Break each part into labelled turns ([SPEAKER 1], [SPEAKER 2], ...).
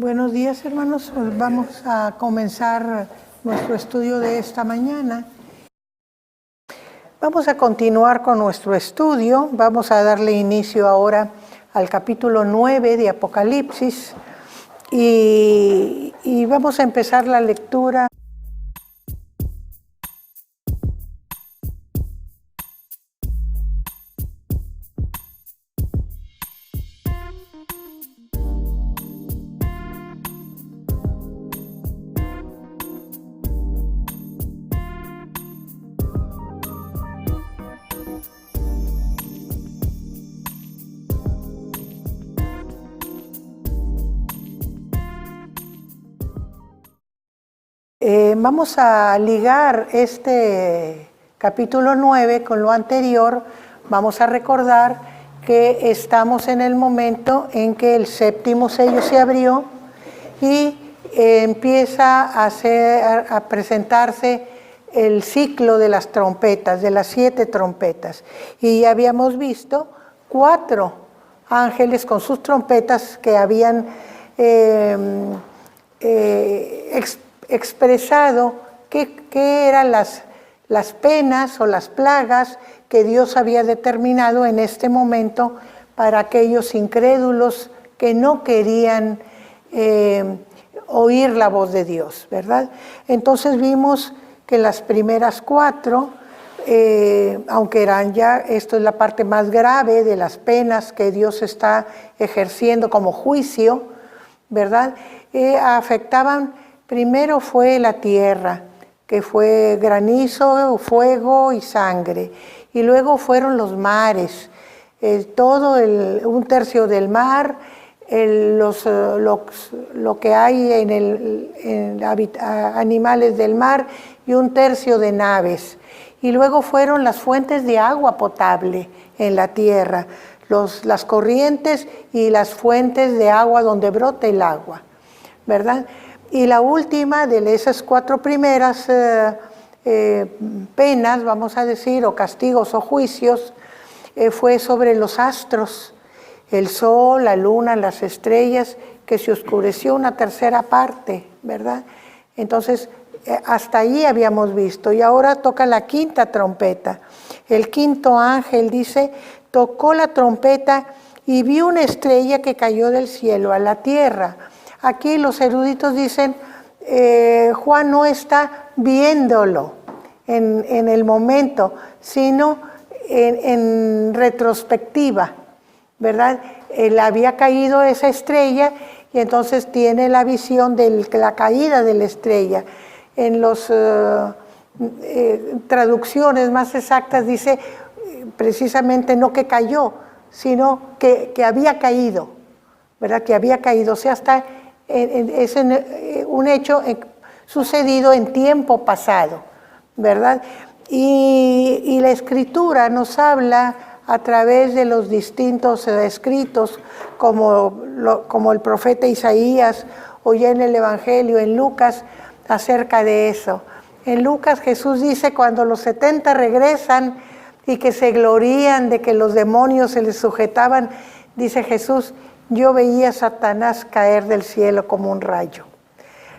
[SPEAKER 1] Buenos días, hermanos. Vamos a comenzar nuestro estudio de esta mañana. Vamos a continuar con nuestro estudio. Vamos a darle inicio ahora al capítulo 9 de Apocalipsis y vamos a empezar la lectura. Vamos a ligar este capítulo 9 con lo anterior. Vamos a recordar que estamos en el momento en que el séptimo sello se abrió y empieza a presentarse el ciclo de las trompetas, de las 7 trompetas. Y ya habíamos visto 4 ángeles con sus trompetas que habían expresado qué eran las penas o las plagas que Dios había determinado en este momento para aquellos incrédulos que no querían oír la voz de Dios, ¿verdad? Entonces vimos que las primeras 4, aunque eran ya, esto es la parte más grave de las penas que Dios está ejerciendo como juicio, ¿verdad? Afectaban. Primero fue la tierra, que fue granizo, fuego y sangre. Y luego fueron los mares, un tercio del mar, lo que hay en animales del mar y un tercio de naves. Y luego fueron las fuentes de agua potable en la tierra, las corrientes y las fuentes de agua donde brota el agua, ¿verdad? Y la última de esas 4 primeras penas, vamos a decir, o castigos o juicios, fue sobre los astros, el sol, la luna, las estrellas, que se oscureció una tercera parte, ¿verdad? Entonces, hasta ahí habíamos visto. Y ahora toca la 5ª trompeta. El 5º ángel dice, tocó la trompeta y vi una estrella que cayó del cielo a la tierra. Aquí los eruditos dicen, Juan no está viéndolo en el momento, sino en retrospectiva, ¿verdad? Él había caído esa estrella y entonces tiene la visión de la caída de la estrella. En las traducciones más exactas dice precisamente no que cayó, sino que había caído, ¿verdad? Que había caído, o sea, es un hecho sucedido en tiempo pasado, ¿verdad? Y la Escritura nos habla a través de los distintos escritos, como el profeta Isaías, o ya en el Evangelio, en Lucas, acerca de eso. En Lucas Jesús dice, cuando los 70 regresan y que se glorían de que los demonios se les sujetaban, dice Jesús, yo veía a Satanás caer del cielo como un rayo.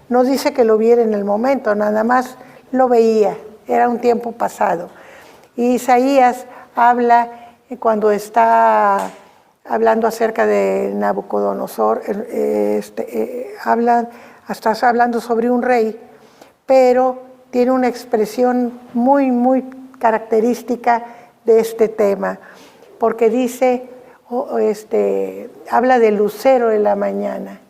[SPEAKER 1] No dice que lo viera en el momento, nada más lo veía, era un tiempo pasado. Y Isaías habla, cuando está hablando acerca de Nabucodonosor, está hablando sobre un rey, pero tiene una expresión muy, muy característica de este tema, porque dice, habla del lucero de la mañana,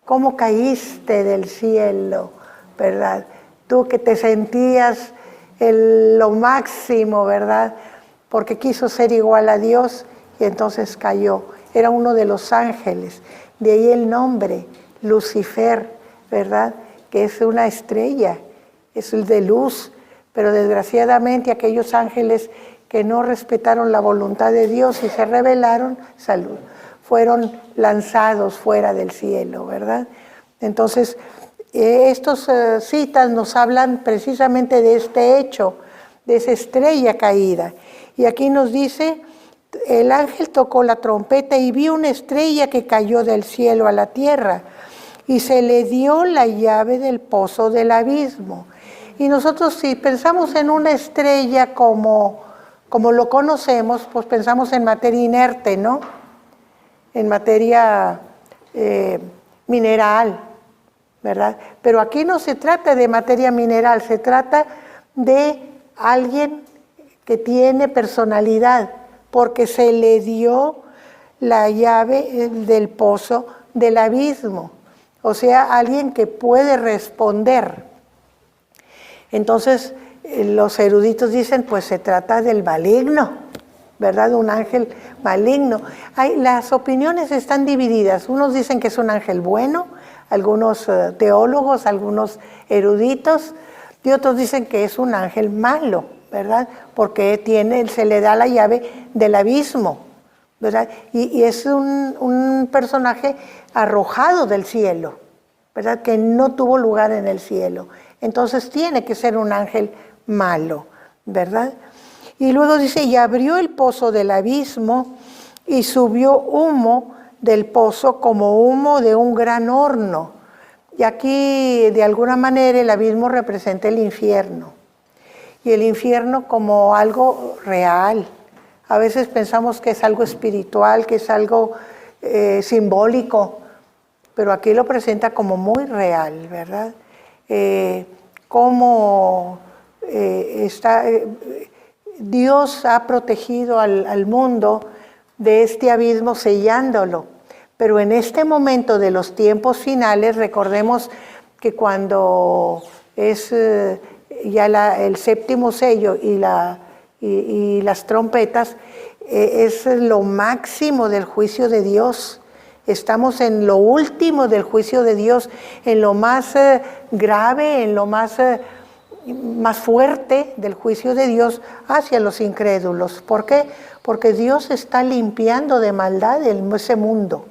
[SPEAKER 1] cómo caíste del cielo, ¿verdad? Tú que te sentías lo máximo, ¿verdad? Porque quiso ser igual a Dios y entonces cayó. Era uno de los ángeles, de ahí el nombre, Lucifer, ¿verdad? Que es una estrella, es el de luz, pero desgraciadamente aquellos ángeles que no respetaron la voluntad de Dios y se rebelaron, fueron lanzados fuera del cielo, ¿verdad? Entonces, estas citas nos hablan precisamente de este hecho, de esa estrella caída. Y aquí nos dice, el ángel tocó la trompeta y vio una estrella que cayó del cielo a la tierra. y se le dio la llave del pozo del abismo. Y nosotros, si pensamos en una estrella como lo conocemos, pues pensamos en materia inerte, ¿no? En materia mineral, ¿verdad? Pero aquí no se trata de materia mineral, se trata de alguien que tiene personalidad, porque se le dio la llave del pozo del abismo, o sea, alguien que puede responder. Entonces, los eruditos dicen, pues se trata del maligno, ¿verdad? Un ángel maligno. Las opiniones están divididas. Unos dicen que es un ángel bueno, algunos teólogos, algunos eruditos, y otros dicen que es un ángel malo, ¿verdad? Porque se le da la llave del abismo, ¿verdad? Y es un personaje arrojado del cielo, ¿verdad? Que no tuvo lugar en el cielo. Entonces tiene que ser un ángel malo, ¿verdad? Y luego dice, y abrió el pozo del abismo y subió humo del pozo como humo de un gran horno. Y aquí, de alguna manera, el abismo representa el infierno. Y el infierno como algo real. A veces pensamos que es algo espiritual, que es algo simbólico, pero aquí lo presenta como muy real, ¿verdad? Dios ha protegido al mundo de este abismo sellándolo, pero en este momento de los tiempos finales, recordemos que cuando es ya el séptimo sello y las trompetas, es lo máximo del juicio de Dios. Estamos en lo último del juicio de Dios, en lo más grave, en lo más fuerte del juicio de Dios hacia los incrédulos. ¿Por qué? Porque Dios está limpiando de maldad ese mundo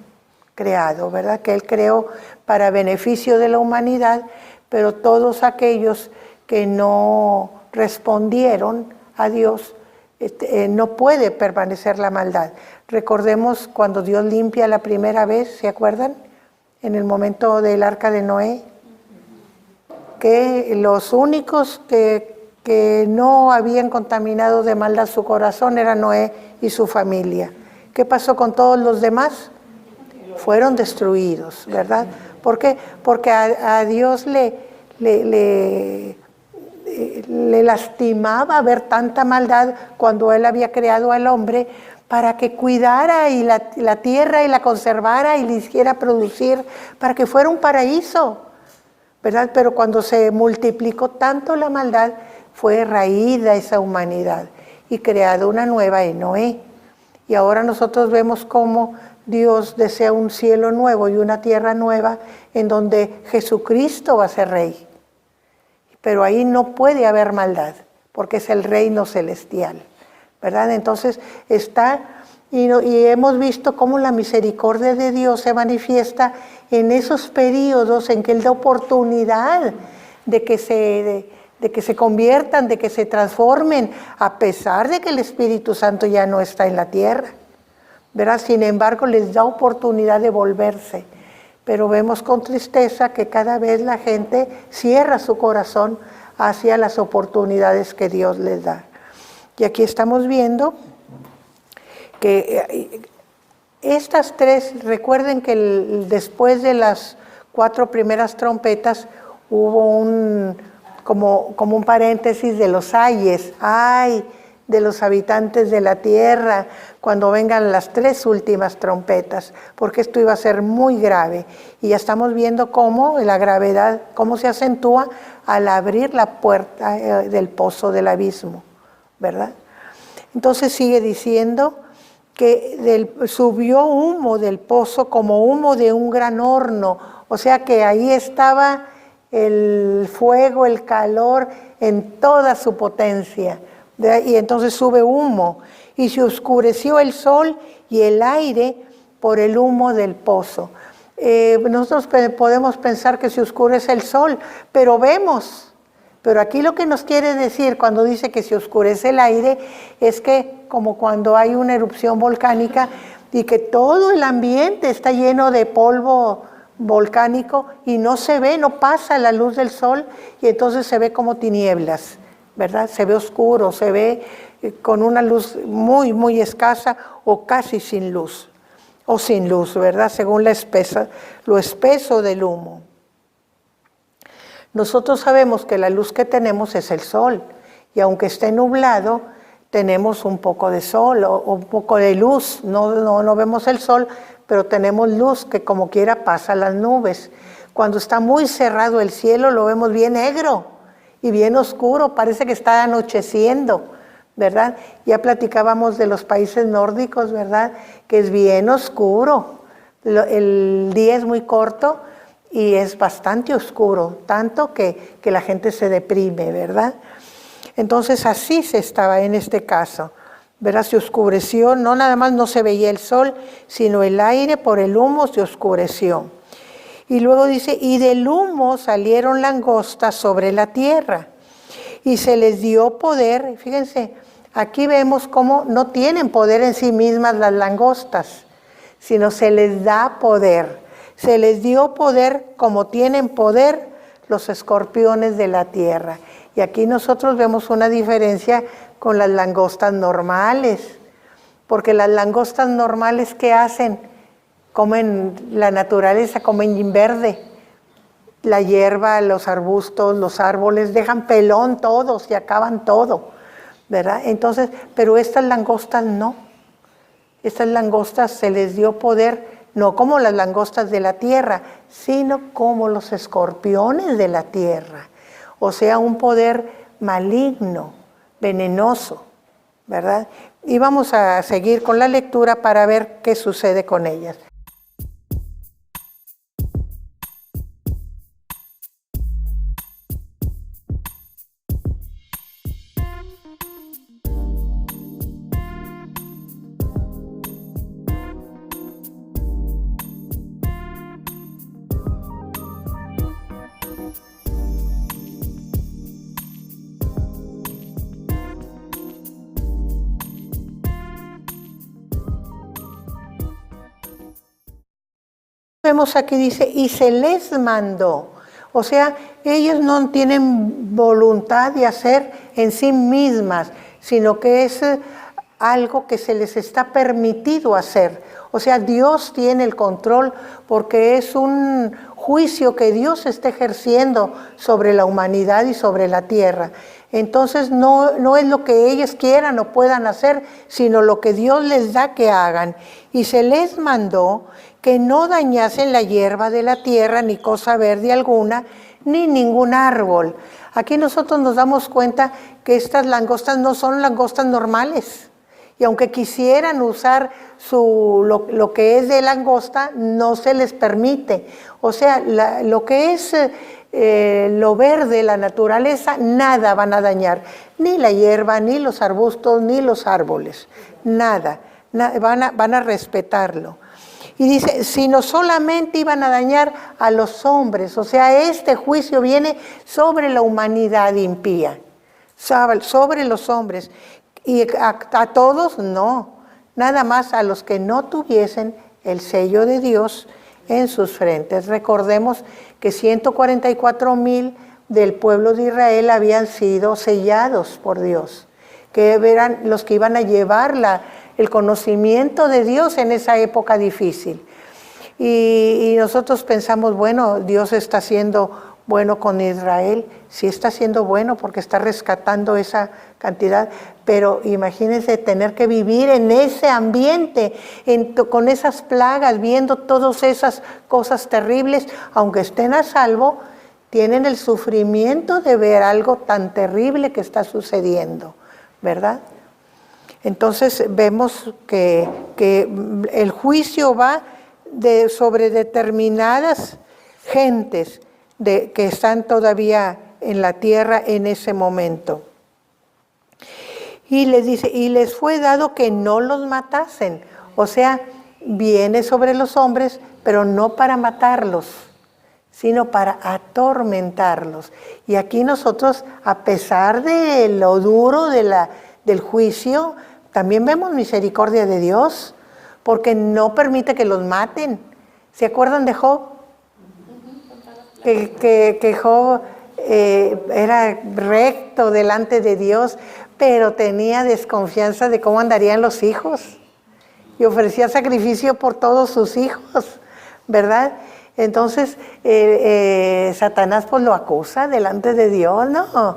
[SPEAKER 1] creado, ¿verdad? Que Él creó para beneficio de la humanidad, pero todos aquellos que no respondieron a Dios, no puede permanecer la maldad. Recordemos cuando Dios limpia la primera vez, ¿se acuerdan? En el momento del arca de Noé, que los únicos que no habían contaminado de maldad su corazón eran Noé y su familia. ¿Qué pasó con todos los demás? Fueron destruidos, ¿verdad? ¿Por qué? Porque a Dios le lastimaba ver tanta maldad cuando Él había creado al hombre para que cuidara y la tierra y la conservara y le hiciera producir para que fuera un paraíso, ¿verdad? Pero cuando se multiplicó tanto la maldad, fue raída esa humanidad y creada una nueva en Noé. Y ahora nosotros vemos cómo Dios desea un cielo nuevo y una tierra nueva en donde Jesucristo va a ser rey. Pero ahí no puede haber maldad, porque es el reino celestial, ¿verdad? Entonces y hemos visto cómo la misericordia de Dios se manifiesta en esos periodos en que Él da oportunidad de que se conviertan, de que se transformen, a pesar de que el Espíritu Santo ya no está en la tierra, ¿verdad? Sin embargo, les da oportunidad de volverse. Pero vemos con tristeza que cada vez la gente cierra su corazón hacia las oportunidades que Dios les da. Y aquí estamos viendo que estas tres, recuerden que después de las 4 primeras trompetas hubo como un paréntesis de los ayes, ay de los habitantes de la tierra cuando vengan las 3 últimas trompetas, porque esto iba a ser muy grave. Y ya estamos viendo cómo la gravedad, cómo se acentúa al abrir la puerta del pozo del abismo, ¿verdad? Entonces sigue diciendo que subió humo del pozo como humo de un gran horno, o sea que ahí estaba el fuego, el calor en toda su potencia. Y entonces sube humo y se oscureció el sol y el aire por el humo del pozo. Nosotros podemos pensar que se oscurece el sol, pero aquí lo que nos quiere decir cuando dice que se oscurece el aire es que como cuando hay una erupción volcánica y que todo el ambiente está lleno de polvo volcánico y no se ve, no pasa la luz del sol y entonces se ve como tinieblas, ¿verdad? Se ve oscuro, se ve con una luz muy, muy escasa o casi sin luz, o sin luz, ¿verdad? Según lo espeso del humo. Nosotros sabemos que la luz que tenemos es el sol y aunque esté nublado, tenemos un poco de sol o un poco de luz, no vemos el sol, pero tenemos luz que como quiera pasa las nubes. Cuando está muy cerrado el cielo lo vemos bien negro y bien oscuro, parece que está anocheciendo, ¿verdad? Ya platicábamos de los países nórdicos, ¿verdad? Que es bien oscuro, el día es muy corto y es bastante oscuro, tanto que la gente se deprime, ¿verdad? Entonces así se estaba en este caso, ¿verdad? Se oscureció, no nada más no se veía el sol, sino el aire por el humo se oscureció. Y luego dice, y del humo salieron langostas sobre la tierra, y se les dio poder. Fíjense, aquí vemos cómo no tienen poder en sí mismas las langostas, sino se les da poder. Se les dio poder como tienen poder los escorpiones de la tierra. Y aquí nosotros vemos una diferencia con las langostas normales, porque las langostas normales, ¿qué hacen? Comen la naturaleza, comen verde, la hierba, los arbustos, los árboles, dejan pelón todos y acaban todo, ¿verdad? Entonces, pero estas langostas no. Estas langostas se les dio poder, no como las langostas de la tierra, sino como los escorpiones de la tierra. O sea, un poder maligno, venenoso, ¿verdad? Y vamos a seguir con la lectura para ver qué sucede con ellas. Vemos aquí dice, y se les mandó. O sea, ellos no tienen voluntad de hacer en sí mismas, sino que es algo que se les está permitido hacer. O sea, Dios tiene el control porque es un juicio que Dios está ejerciendo sobre la humanidad y sobre la tierra. Entonces no es lo que ellos quieran o puedan hacer, sino lo que Dios les da que hagan. Y se les mandó que no dañasen la hierba de la tierra, ni cosa verde alguna, ni ningún árbol. Aquí nosotros nos damos cuenta que estas langostas no son langostas normales. Y aunque quisieran usar lo que es de langosta, no se les permite. O sea, lo que es lo verde, la naturaleza, nada van a dañar. Ni la hierba, ni los arbustos, ni los árboles. Nada. Van a respetarlo. Y dice, sino solamente iban a dañar a los hombres. O sea, este juicio viene sobre la humanidad impía, sobre los hombres. Y a todos no, nada más a los que no tuviesen el sello de Dios en sus frentes. Recordemos que 144,000 del pueblo de Israel habían sido sellados por Dios, que eran los que iban a llevar el conocimiento de Dios en esa época difícil. Y nosotros pensamos, bueno, Dios está siendo bueno con Israel, sí está siendo bueno porque está rescatando esa cantidad, pero imagínense tener que vivir en ese ambiente, con esas plagas, viendo todas esas cosas terribles, aunque estén a salvo, tienen el sufrimiento de ver algo tan terrible que está sucediendo, ¿verdad? Entonces vemos que el juicio va sobre determinadas gentes que están todavía en la tierra en ese momento. Y les dice, y les fue dado que no los matasen. O sea, viene sobre los hombres, pero no para matarlos, sino para atormentarlos. Y aquí nosotros, a pesar de lo duro del juicio, también vemos misericordia de Dios, porque no permite que los maten. ¿Se acuerdan de Job? que Job era recto delante de Dios, pero tenía desconfianza de cómo andarían los hijos. Y ofrecía sacrificio por todos sus hijos, ¿verdad? Entonces, Satanás pues lo acusa delante de Dios. No,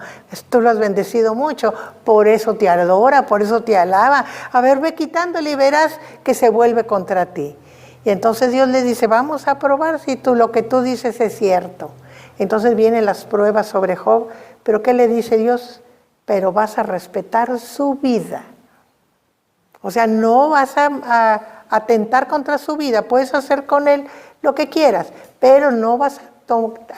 [SPEAKER 1] tú lo has bendecido mucho, por eso te adora, por eso te alaba. A ver, ve quitándole y verás que se vuelve contra ti. Y entonces Dios le dice, vamos a probar si lo que tú dices es cierto. Entonces vienen las pruebas sobre Job, pero ¿qué le dice Dios? Pero vas a respetar su vida. O sea, no vas a atentar contra su vida, puedes hacer con él lo que quieras, pero no vas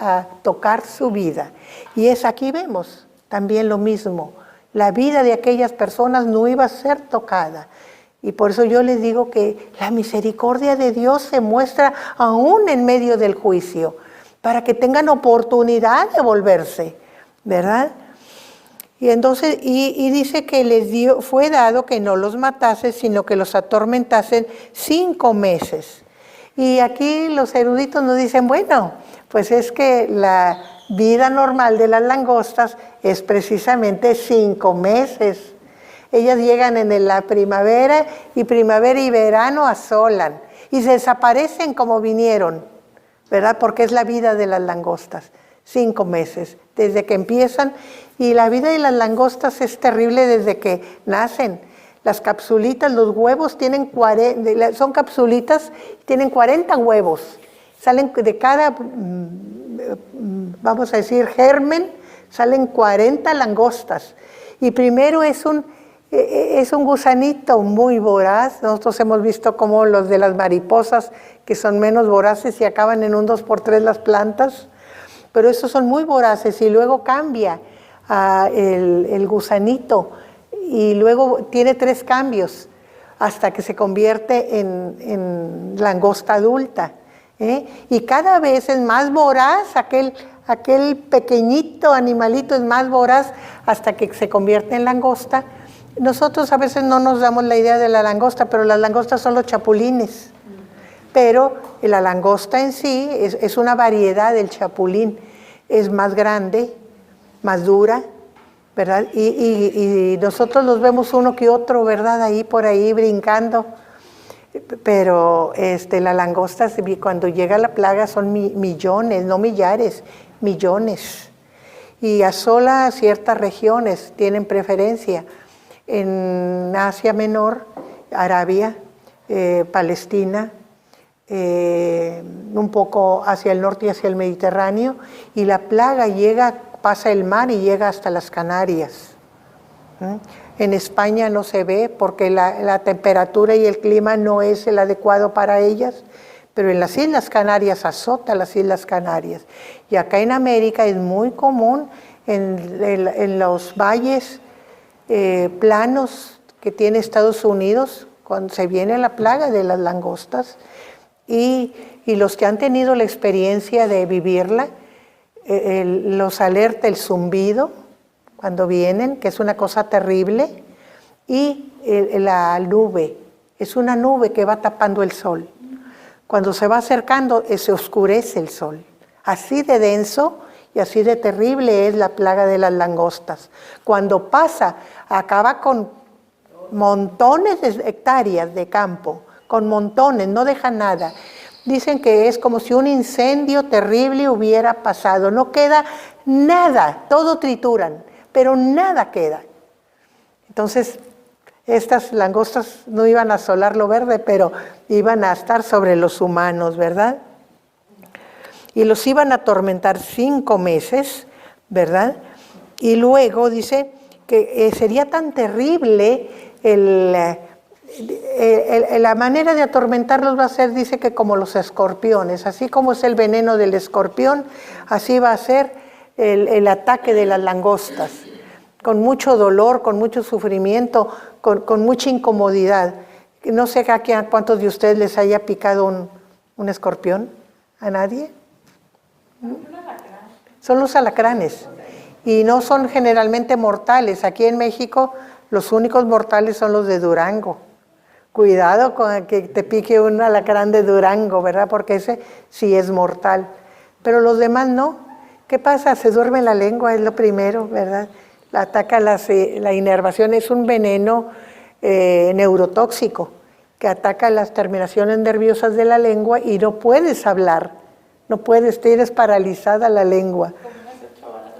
[SPEAKER 1] a tocar su vida. Y aquí vemos también lo mismo, la vida de aquellas personas no iba a ser tocada. Y por eso yo les digo que la misericordia de Dios se muestra aún en medio del juicio, para que tengan oportunidad de volverse, ¿verdad? Y entonces, y dice que fue dado que no los matase, sino que los atormentasen 5 meses. Y aquí los eruditos nos dicen, bueno, pues es que la vida normal de las langostas es precisamente 5 meses. Ellas llegan en la primavera y verano asolan y se desaparecen como vinieron, ¿verdad? Porque es la vida de las langostas, 5 meses, desde que empiezan. Y la vida de las langostas es terrible desde que nacen. Las capsulitas, los huevos son capsulitas, tienen 40 huevos. Salen de cada, vamos a decir, germen, salen 40 langostas. Y primero es un gusanito muy voraz. Nosotros hemos visto como los de las mariposas, que son menos voraces y acaban en un 2x3 las plantas. Pero estos son muy voraces y luego cambia el gusanito y luego tiene 3 cambios hasta que se convierte en langosta adulta. Y cada vez es más voraz, aquel pequeñito animalito es más voraz hasta que se convierte en langosta. Nosotros a veces no nos damos la idea de la langosta, pero las langostas son los chapulines. Pero la langosta en sí es una variedad del chapulín. Es más grande, más dura, ¿verdad? Y nosotros los vemos uno que otro, ¿verdad? Ahí por ahí brincando. Pero la langosta, cuando llega la plaga, son millones, no millares, millones. Y asola ciertas regiones, tienen preferencia. En Asia Menor, Arabia, Palestina, un poco hacia el norte y hacia el Mediterráneo, y la plaga pasa el mar y llega hasta las Canarias. En España no se ve porque la temperatura y el clima no es el adecuado para ellas, pero en las Islas Canarias azota las Islas Canarias. Y acá en América es muy común en los valles planos que tiene Estados Unidos, cuando se viene la plaga de las langostas, y los que han tenido la experiencia de vivirla, los alerta el zumbido cuando vienen, que es una cosa terrible, y la nube, es una nube que va tapando el sol. Cuando se va acercando, se oscurece el sol. Así de denso y así de terrible es la plaga de las langostas. Cuando pasa, acaba con montones de hectáreas de campo, con montones, no deja nada. Dicen que es como si un incendio terrible hubiera pasado. No queda nada, todo trituran, pero nada queda. Entonces, estas langostas no iban a asolar lo verde, pero iban a estar sobre los humanos, ¿verdad? Y los iban a atormentar 5 meses, ¿verdad? Y luego dice que sería tan terrible la manera de atormentarlos va a ser, dice que como los escorpiones, así como es el veneno del escorpión, así va a ser el ataque de las langostas, con mucho dolor, con mucho sufrimiento, con mucha incomodidad. No sé a cuántos de ustedes les haya picado un escorpión, ¿a nadie? Son los alacranes y no son generalmente mortales. Aquí en México los únicos mortales son los de Durango. Cuidado con que te pique un alacrán de Durango, ¿verdad? Porque ese sí es mortal. pero los demás no. ¿Qué pasa? Se duerme la lengua, es lo primero, ¿verdad? Ataca la inervación, es un veneno neurotóxico que ataca las terminaciones nerviosas de la lengua y no puedes hablar, no puedes, tienes paralizada la lengua.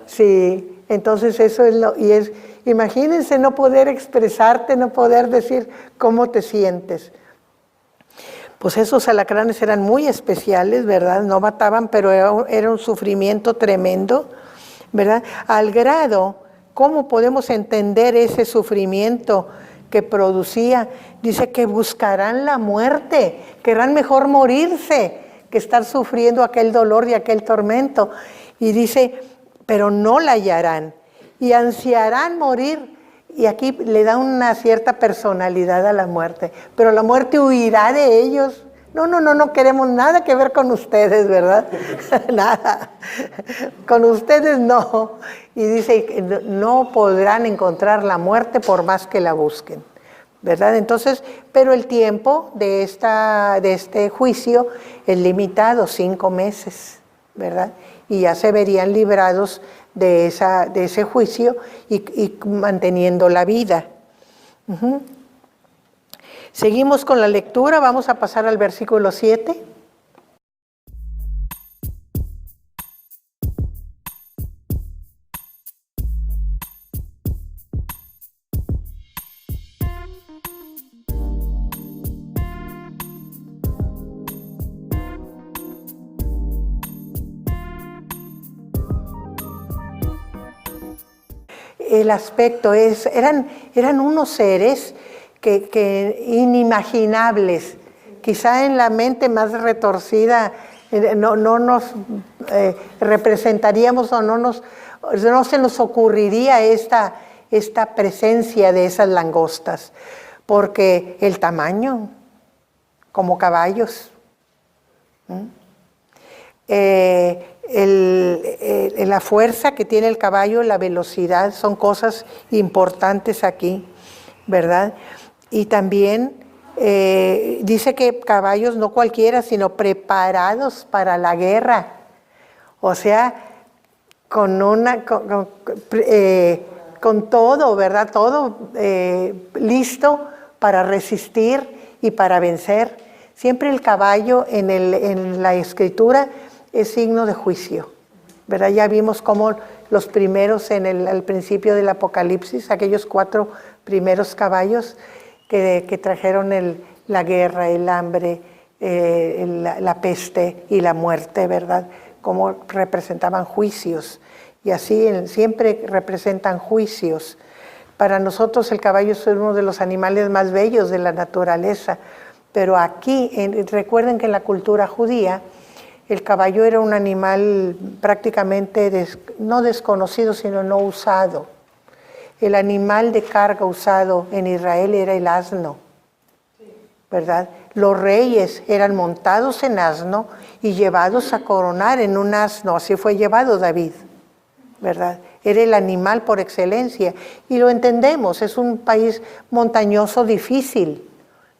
[SPEAKER 1] Sí, entonces eso es imagínense no poder expresarte, no poder decir cómo te sientes. Pues esos alacranes eran muy especiales, ¿verdad? No mataban, pero era un sufrimiento tremendo, ¿verdad? Al grado, ¿cómo podemos entender ese sufrimiento que producía? Dice que buscarán la muerte, querrán mejor morirse que estar sufriendo aquel dolor y aquel tormento. Y dice, pero no la hallarán y ansiarán morir. Y aquí le da una cierta personalidad a la muerte, pero la muerte huirá de ellos. No queremos nada que ver con ustedes, ¿verdad? Nada, con ustedes no. Y dice que no podrán encontrar la muerte por más que la busquen, ¿verdad? Entonces, pero el tiempo de este juicio es limitado, 5 meses, ¿verdad? Y ya se verían librados de ese juicio y manteniendo la vida. Seguimos con la lectura, vamos a pasar al versículo 7. El aspecto eran unos seres que inimaginables, quizá en la mente más retorcida no nos representaríamos o no se nos ocurriría esta presencia de esas langostas, porque el tamaño, como caballos, la fuerza que tiene el caballo, la velocidad, son cosas importantes aquí, ¿verdad? Y también dice que caballos no cualquiera, sino preparados para la guerra. O sea, con todo, ¿verdad? Todo listo para resistir y para vencer. Siempre el caballo en la escritura es signo de juicio, ¿verdad? Ya vimos cómo los primeros al principio del Apocalipsis, aquellos 4 primeros caballos que trajeron la guerra, el hambre, la peste y la muerte, ¿verdad? Cómo representaban juicios. Y así siempre representan juicios. Para nosotros el caballo es uno de los animales más bellos de la naturaleza. Pero aquí, recuerden que en la cultura judía, el caballo era un animal prácticamente no desconocido, sino no usado. El animal de carga usado en Israel era el asno, ¿verdad? Los reyes eran montados en asno y llevados a coronar en un asno. Así fue llevado David, ¿verdad? Era el animal por excelencia. Y lo entendemos, es un país montañoso difícil.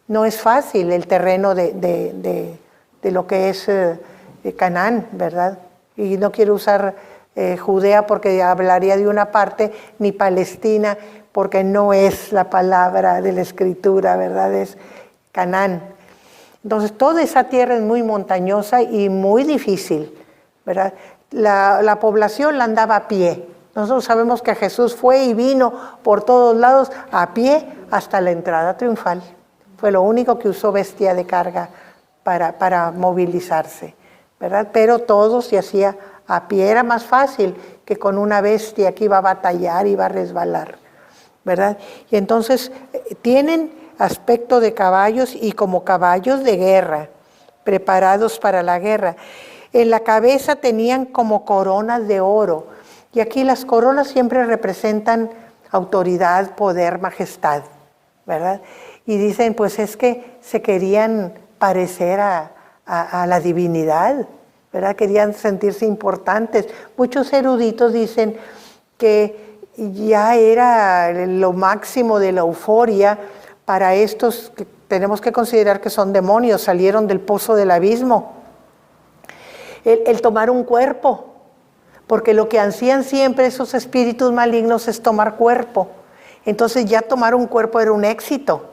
[SPEAKER 1] No es fácil el terreno de lo que es Canaán, ¿verdad? Y no quiero usar Judea porque hablaría de una parte, ni Palestina porque no es la palabra de la Escritura, ¿verdad? Es Canaán. Entonces toda esa tierra es muy montañosa y muy difícil, ¿verdad? La población la andaba a pie. Nosotros sabemos que Jesús fue y vino por todos lados a pie hasta la entrada triunfal. Fue lo único que usó bestia de carga para movilizarse, ¿verdad? Pero todo se hacía a pie. Era más fácil que con una bestia que iba a batallar, iba a resbalar, ¿verdad? Y entonces tienen aspecto de caballos y como caballos de guerra, preparados para la guerra. En la cabeza tenían como coronas de oro. Y aquí las coronas siempre representan autoridad, poder, majestad, ¿verdad? Y dicen, pues es que se querían parecer a la divinidad, ¿verdad? Querían sentirse importantes. Muchos eruditos dicen que ya era lo máximo de la euforia para estos que tenemos que considerar que son demonios, salieron del pozo del abismo. el tomar un cuerpo, porque lo que ansían siempre esos espíritus malignos es tomar cuerpo. Entonces ya tomar un cuerpo era un éxito,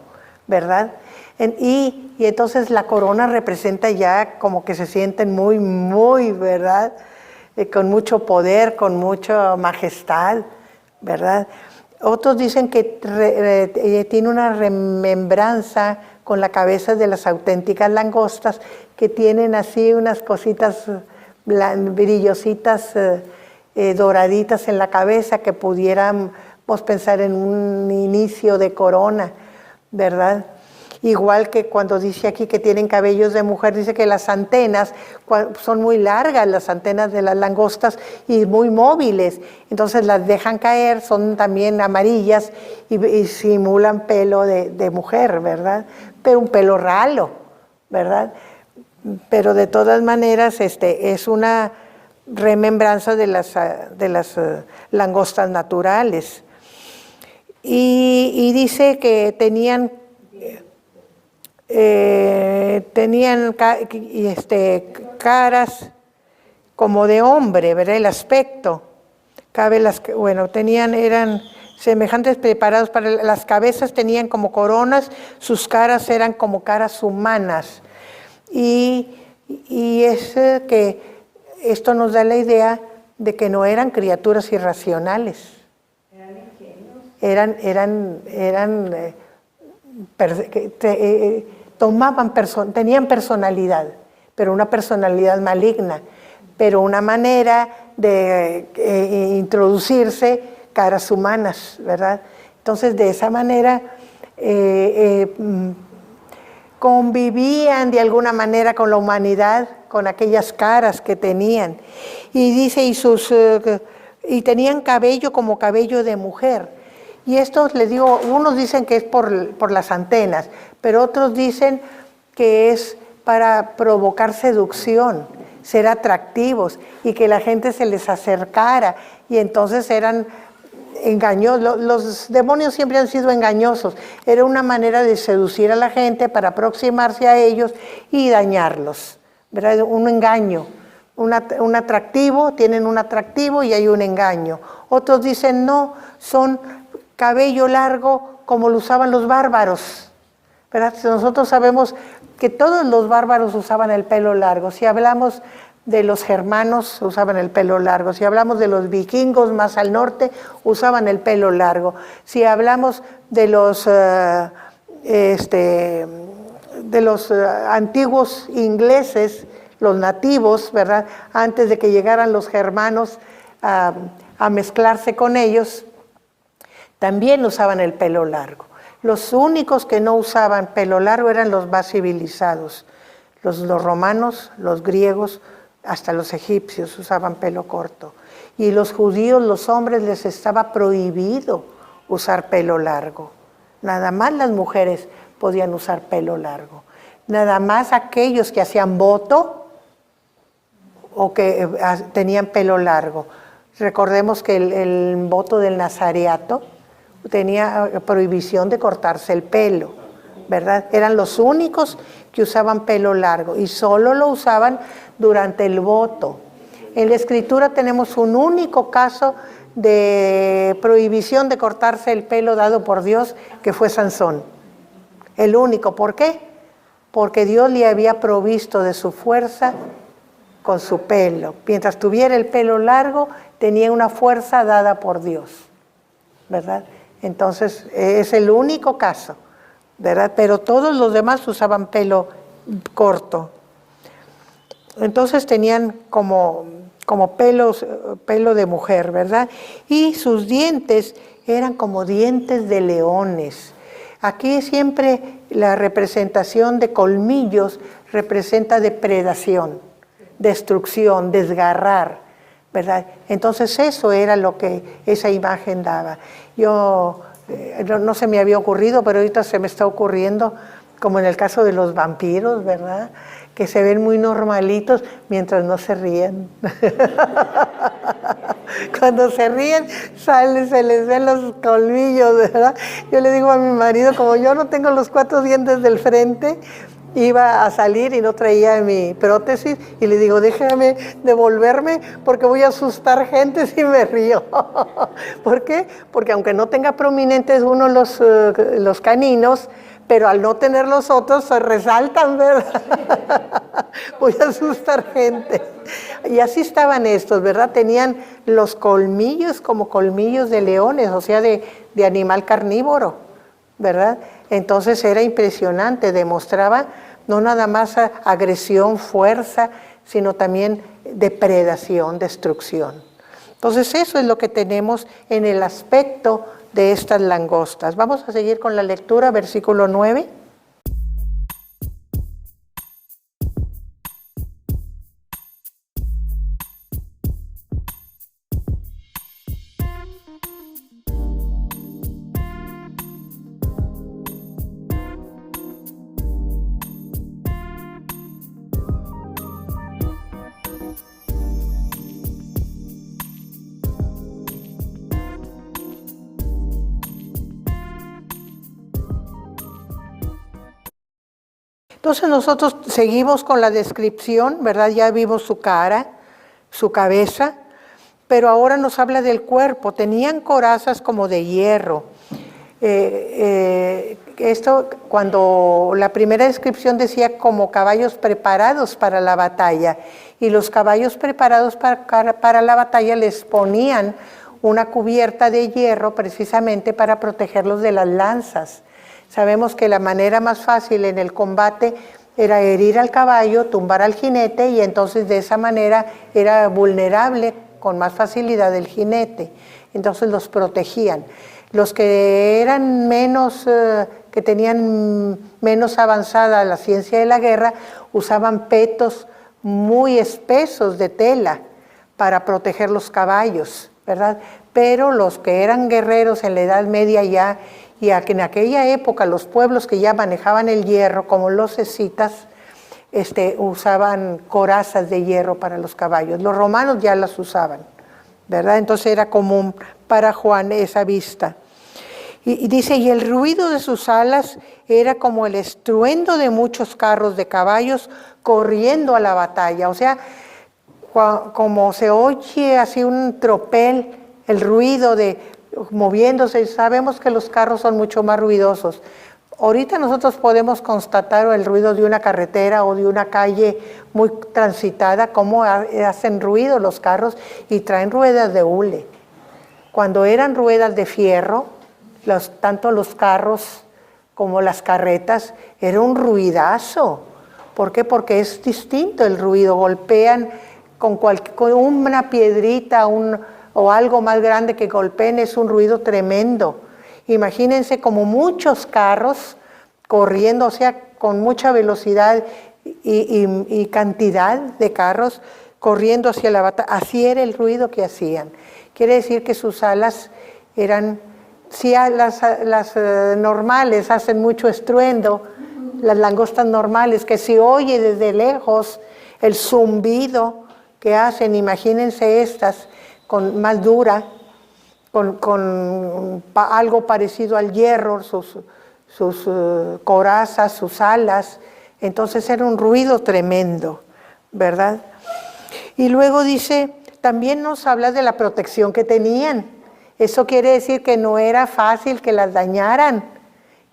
[SPEAKER 1] ¿verdad? Y entonces la corona representa ya como que se sienten muy, muy, ¿verdad? Con mucho poder, con mucha majestad, ¿verdad? Otros dicen que tiene una remembranza con la cabeza de las auténticas langostas, que tienen así unas cositas brillositas, doraditas en la cabeza, que pudiéramos pensar en un inicio de corona, ¿verdad? Igual que cuando dice aquí que tienen cabellos de mujer, dice que las antenas son muy largas, las antenas de las langostas, y muy móviles. Entonces las dejan caer, son también amarillas y simulan pelo de mujer, ¿verdad? Pero un pelo ralo, ¿verdad? Pero de todas maneras es una remembranza de las langostas naturales. Y dice que tenían caras como de hombre, ¿verdad? El aspecto. Eran semejantes, preparados para las cabezas, tenían como coronas, sus caras eran como caras humanas. Y es que esto nos da la idea de que no eran criaturas irracionales. Tenían personalidad, pero una personalidad maligna, pero una manera de introducirse caras humanas, ¿verdad? Entonces, de esa manera convivían de alguna manera con la humanidad, con aquellas caras que tenían. Y dice, y tenían cabello como cabello de mujer. Y esto, les digo, unos dicen que es por las antenas, pero otros dicen que es para provocar seducción, ser atractivos y que la gente se les acercara, y entonces eran engañosos. Los demonios siempre han sido engañosos. Era una manera de seducir a la gente para aproximarse a ellos y dañarlos, ¿verdad? Un engaño, un atractivo, tienen un atractivo y hay un engaño. Otros dicen no, son cabello largo como lo usaban los bárbaros, ¿verdad? Nosotros sabemos que todos los bárbaros usaban el pelo largo. Si hablamos de los germanos, usaban el pelo largo. Si hablamos de los vikingos más al norte, usaban el pelo largo. Si hablamos de los antiguos ingleses, los nativos, ¿verdad? Antes de que llegaran los germanos a mezclarse con ellos, también usaban el pelo largo. Los únicos que no usaban pelo largo eran los más civilizados. Los romanos, los griegos, hasta los egipcios usaban pelo corto. Y los judíos, los hombres, les estaba prohibido usar pelo largo. Nada más las mujeres podían usar pelo largo. Nada más aquellos que hacían voto o que tenían pelo largo. Recordemos que el voto del nazareato tenía prohibición de cortarse el pelo, ¿verdad? Eran los únicos que usaban pelo largo y solo lo usaban durante el voto. En la Escritura tenemos un único caso de prohibición de cortarse el pelo dado por Dios, que fue Sansón. El único. ¿Por qué? Porque Dios le había provisto de su fuerza con su pelo. Mientras tuviera el pelo largo, tenía una fuerza dada por Dios, ¿verdad? Entonces, es el único caso, ¿verdad? Pero todos los demás usaban pelo corto. Entonces tenían como pelo de mujer, ¿verdad? Y sus dientes eran como dientes de leones. Aquí siempre la representación de colmillos representa depredación, destrucción, desgarrar, ¿verdad? Entonces eso era lo que esa imagen daba. Yo no se me había ocurrido, pero ahorita se me está ocurriendo, como en el caso de los vampiros, ¿verdad? Que se ven muy normalitos mientras no se ríen. Cuando se ríen, se les ven los colmillos, ¿verdad? Yo le digo a mi marido, como yo no tengo los 4 dientes del frente, iba a salir y no traía mi prótesis y le digo, déjame devolverme porque voy a asustar gente si me río. ¿Por qué? Porque aunque no tenga prominentes uno los caninos, pero al no tener los otros se resaltan, ¿verdad? Voy a asustar gente. Y así estaban estos, ¿verdad? Tenían los colmillos como colmillos de leones, o sea, de animal carnívoro, ¿verdad? Entonces era impresionante, demostraba no nada más agresión, fuerza, sino también depredación, destrucción. Entonces eso es lo que tenemos en el aspecto de estas langostas. Vamos a seguir con la lectura, versículo 9. Entonces nosotros seguimos con la descripción, ¿verdad? Ya vimos su cara, su cabeza, pero ahora nos habla del cuerpo. Tenían corazas como de hierro. Esto cuando la primera descripción decía como caballos preparados para la batalla, y los caballos preparados para la batalla les ponían una cubierta de hierro precisamente para protegerlos de las lanzas. Sabemos que la manera más fácil en el combate era herir al caballo, tumbar al jinete, y entonces de esa manera era vulnerable con más facilidad el jinete. Entonces los protegían. Los que eran menos, que tenían menos avanzada la ciencia de la guerra, usaban petos muy espesos de tela para proteger los caballos, ¿verdad? Pero los que eran guerreros en la Edad Media ya, y en aquella época los pueblos que ya manejaban el hierro, como los escitas, usaban corazas de hierro para los caballos. Los romanos ya las usaban, ¿verdad? Entonces era común para Juan esa vista. Y dice, y el ruido de sus alas era como el estruendo de muchos carros de caballos corriendo a la batalla. O sea, como se oye así un tropel, el ruido de moviéndose. Sabemos que los carros son mucho más ruidosos. Ahorita nosotros podemos constatar el ruido de una carretera o de una calle muy transitada, cómo hacen ruido los carros y traen ruedas de hule. Cuando eran ruedas de fierro, tanto los carros como las carretas, era un ruidazo. ¿Por qué? Porque es distinto el ruido. Golpean con una piedrita o algo más grande que golpeen, es un ruido tremendo. Imagínense como muchos carros corriendo, o sea, con mucha velocidad y cantidad de carros corriendo hacia la batalla. Así era el ruido que hacían. Quiere decir que sus alas eran, si las normales hacen mucho estruendo, las langostas normales, que se oye desde lejos el zumbido que hacen, imagínense estas, con más dura, con algo parecido al hierro, sus corazas, sus alas. Entonces era un ruido tremendo, ¿verdad? Y luego dice, también nos habla de la protección que tenían. Eso quiere decir que no era fácil que las dañaran,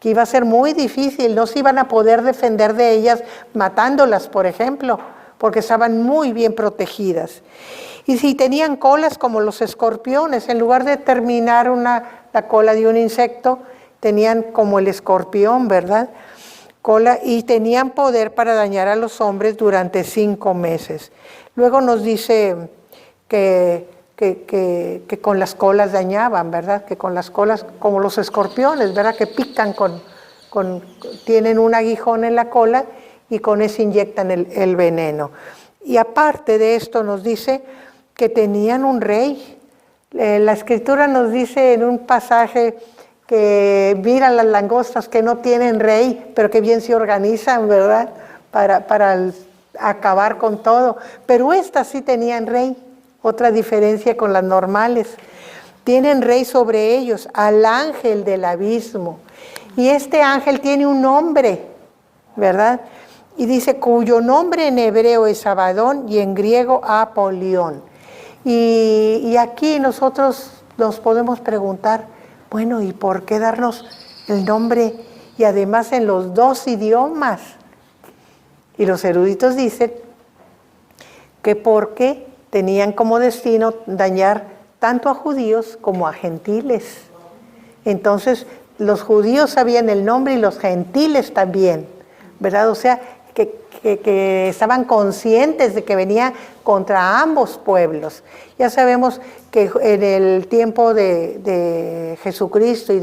[SPEAKER 1] que iba a ser muy difícil, no se iban a poder defender de ellas matándolas, por ejemplo, porque estaban muy bien protegidas. Y si tenían colas como los escorpiones, en lugar de terminar la cola de un insecto, tenían como el escorpión, ¿verdad? Cola, y tenían poder para dañar a los hombres durante 5 meses. Luego nos dice que con las colas dañaban, ¿verdad? Que con las colas, como los escorpiones, ¿verdad? Que pican tienen un aguijón en la cola y con eso inyectan el veneno. Y aparte de esto nos dice que tenían un rey. La Escritura nos dice en un pasaje que mira las langostas que no tienen rey, pero que bien se organizan, ¿verdad? Para acabar con todo. Pero estas sí tenían rey. Otra diferencia con las normales. Tienen rey sobre ellos, al ángel del abismo. Y este ángel tiene un nombre, ¿verdad? Y dice, cuyo nombre en hebreo es Abadón y en griego Apolión. Y aquí nosotros nos podemos preguntar, bueno, ¿y por qué darnos el nombre y además en los dos idiomas? Y los eruditos dicen que porque tenían como destino dañar tanto a judíos como a gentiles. Entonces, los judíos sabían el nombre y los gentiles también, ¿verdad? O sea, que estaban conscientes de que venía contra ambos pueblos. Ya sabemos que en el tiempo de Jesucristo y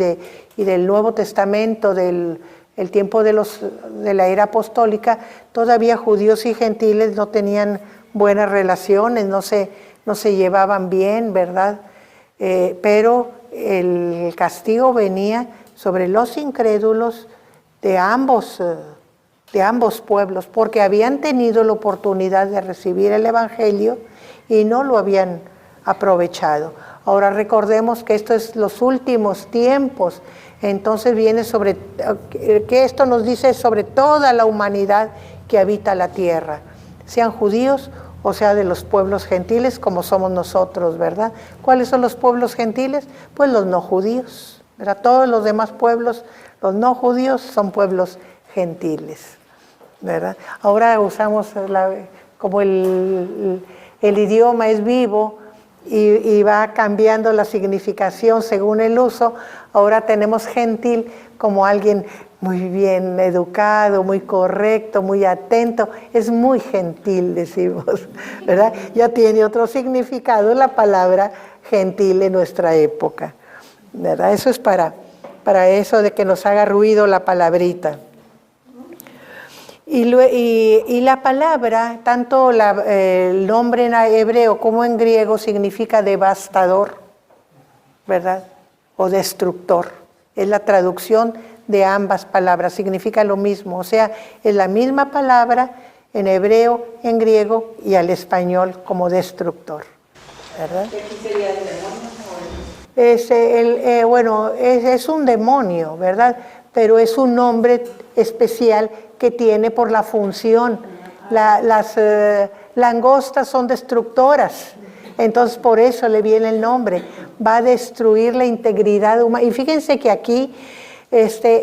[SPEAKER 1] del Nuevo Testamento, el tiempo de la era apostólica, todavía judíos y gentiles no tenían buenas relaciones, no se llevaban bien, ¿verdad? Pero el castigo venía sobre los incrédulos de ambos pueblos, porque habían tenido la oportunidad de recibir el Evangelio y no lo habían aprovechado. Ahora recordemos que esto es los últimos tiempos, entonces viene que esto nos dice sobre toda la humanidad que habita la tierra, sean judíos o sea de los pueblos gentiles como somos nosotros, ¿verdad? ¿Cuáles son los pueblos gentiles? Pues los no judíos, ¿verdad? Todos los demás pueblos, los no judíos son pueblos gentiles, ¿verdad? Ahora usamos como el idioma es vivo y va cambiando la significación según el uso. Ahora tenemos gentil como alguien muy bien educado, muy correcto, muy atento. Es muy gentil, decimos, ¿verdad? Ya tiene otro significado la palabra gentil en nuestra época, ¿verdad? Eso es para eso de que nos haga ruido la palabrita. Y la palabra, tanto el nombre en hebreo como en griego, significa devastador, ¿verdad? O destructor. Es la traducción de ambas palabras, significa lo mismo. O sea, es la misma palabra en hebreo, en griego y al español como destructor, ¿verdad?
[SPEAKER 2] ¿Qué sería el demonio?
[SPEAKER 1] Bueno, es un demonio, ¿verdad? Pero es un nombre especial que tiene por la función. Las langostas son destructoras, entonces por eso le viene el nombre. Va a destruir la integridad humana. Y fíjense que aquí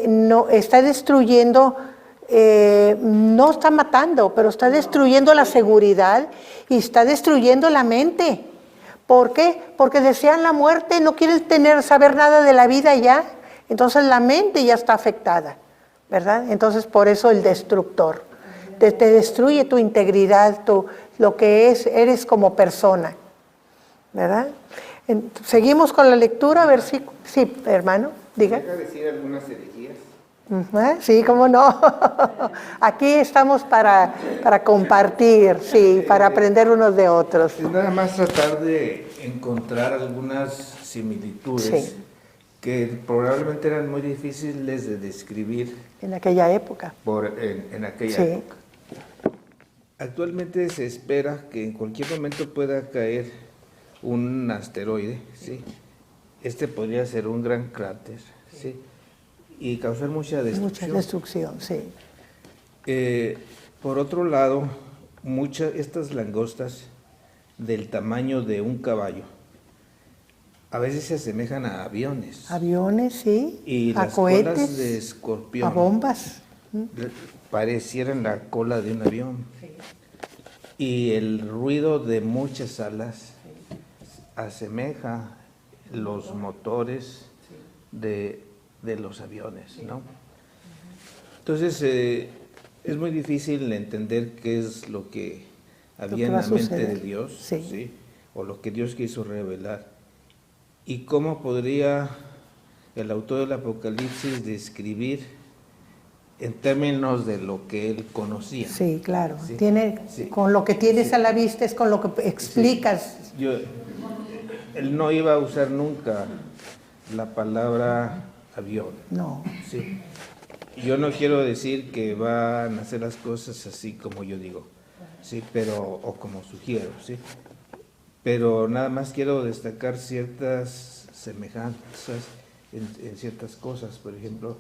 [SPEAKER 1] no está destruyendo, no está matando, pero está destruyendo la seguridad y está destruyendo la mente. ¿Por qué? Porque desean la muerte, no quieren saber nada de la vida ya. Entonces la mente ya está afectada, ¿verdad? Entonces por eso el destructor. Te destruye tu integridad, lo que eres como persona, ¿verdad? Seguimos con la lectura, a ver si... Sí, hermano, diga.
[SPEAKER 3] ¿Deja decir algunas herejías?
[SPEAKER 1] Sí, cómo no. Aquí estamos para compartir, sí, para aprender unos de otros.
[SPEAKER 3] Es nada más tratar de encontrar algunas similitudes
[SPEAKER 1] Sí.
[SPEAKER 3] que probablemente eran muy difíciles de describir
[SPEAKER 1] En aquella época.
[SPEAKER 3] en aquella
[SPEAKER 1] Sí.
[SPEAKER 3] época. Actualmente se espera que en cualquier momento pueda caer un asteroide, ¿sí? Este podría ser un gran cráter, ¿sí? Y causar mucha destrucción.
[SPEAKER 1] Mucha destrucción, sí.
[SPEAKER 3] Por otro lado, estas langostas del tamaño de un caballo a veces se asemejan a aviones.
[SPEAKER 1] Aviones, sí.
[SPEAKER 3] Y
[SPEAKER 1] a
[SPEAKER 3] las
[SPEAKER 1] cohetes,
[SPEAKER 3] colas de escorpión
[SPEAKER 1] a bombas.
[SPEAKER 3] parecieran la cola de un avión.
[SPEAKER 1] Sí.
[SPEAKER 3] Y el ruido de muchas alas asemeja los motores de los aviones, ¿no? Entonces, es muy difícil entender qué es lo que había en la mente de Dios,
[SPEAKER 1] sí.
[SPEAKER 3] ¿sí? O lo que Dios quiso revelar. Y cómo podría el autor del Apocalipsis describir en términos de lo que él conocía.
[SPEAKER 1] Sí, claro.
[SPEAKER 3] Sí.
[SPEAKER 1] Sí. Con lo que tienes a la vista es con lo que explicas.
[SPEAKER 3] Sí. Él no iba a usar nunca la palabra avión.
[SPEAKER 1] No.
[SPEAKER 3] Sí. Yo no quiero decir que van a hacer las cosas así como yo digo, sí, o como sugiero, sí. Pero nada más quiero destacar ciertas semejanzas en ciertas cosas. Por ejemplo,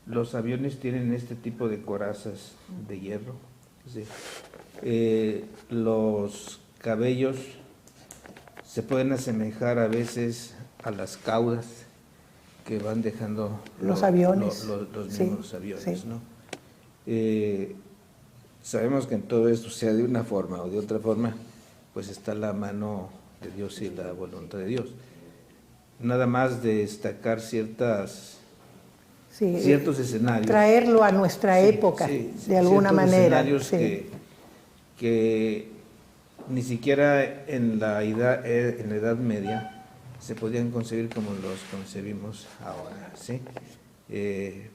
[SPEAKER 3] los aviones tienen este tipo de corazas de hierro. ¿Sí? Los cabellos se pueden asemejar a veces a las caudas que van dejando
[SPEAKER 1] los aviones.
[SPEAKER 3] Los mismos aviones,
[SPEAKER 1] sí.
[SPEAKER 3] ¿no? Sabemos que en todo esto, sea de una forma o de otra forma, pues está la mano de Dios y la voluntad de Dios. Nada más destacar ciertos escenarios.
[SPEAKER 1] Traerlo a nuestra época, de alguna manera.
[SPEAKER 3] Escenarios que ni siquiera en la Edad Media se podían concebir como los concebimos ahora, ¿sí?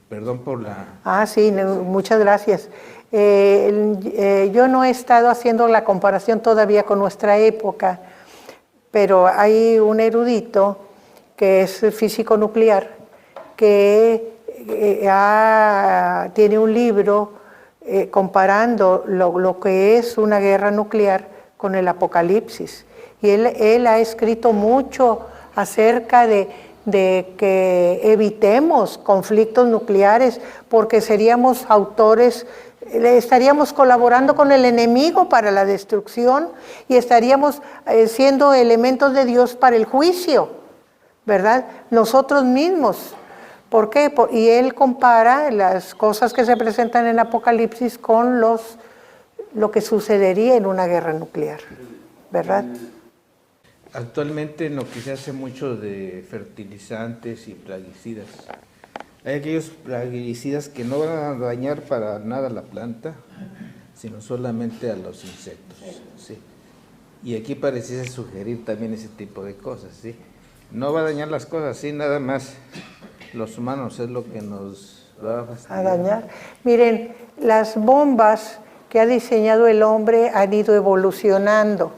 [SPEAKER 3] Perdón por la...
[SPEAKER 1] sí, muchas gracias. Yo no he estado haciendo la comparación todavía con nuestra época, pero hay un erudito que es físico nuclear, que tiene un libro comparando lo que es una guerra nuclear con el apocalipsis. Y él ha escrito mucho acerca de que evitemos conflictos nucleares, porque seríamos autores, estaríamos colaborando con el enemigo para la destrucción y estaríamos siendo elementos de Dios para el juicio, ¿verdad? Nosotros mismos. ¿Por qué? Y él compara las cosas que se presentan en Apocalipsis con lo que sucedería en una guerra nuclear, ¿verdad?
[SPEAKER 3] Actualmente en lo que se hace mucho de fertilizantes y plaguicidas, hay aquellos plaguicidas que no van a dañar para nada a la planta, sino solamente a los insectos, ¿sí? Y aquí pareciese sugerir también ese tipo de cosas, ¿sí? No va a dañar las cosas, sí, nada más los humanos es lo que nos va a
[SPEAKER 1] dañar. Miren, las bombas que ha diseñado el hombre han ido evolucionando.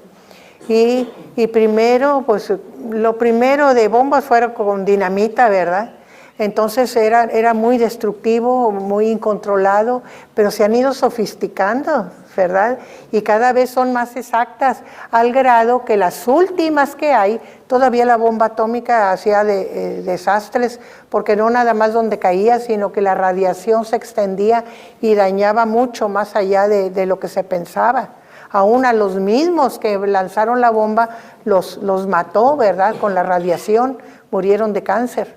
[SPEAKER 1] Y primero, pues lo primero de bombas fueron con dinamita, ¿verdad? Entonces era muy destructivo, muy incontrolado, pero se han ido sofisticando, ¿verdad? Y cada vez son más exactas, al grado que las últimas que hay, todavía la bomba atómica hacía desastres, porque no nada más donde caía, sino que la radiación se extendía y dañaba mucho más allá de lo que se pensaba. Aún a los mismos que lanzaron la bomba los mató, ¿verdad? Con la radiación, murieron de cáncer.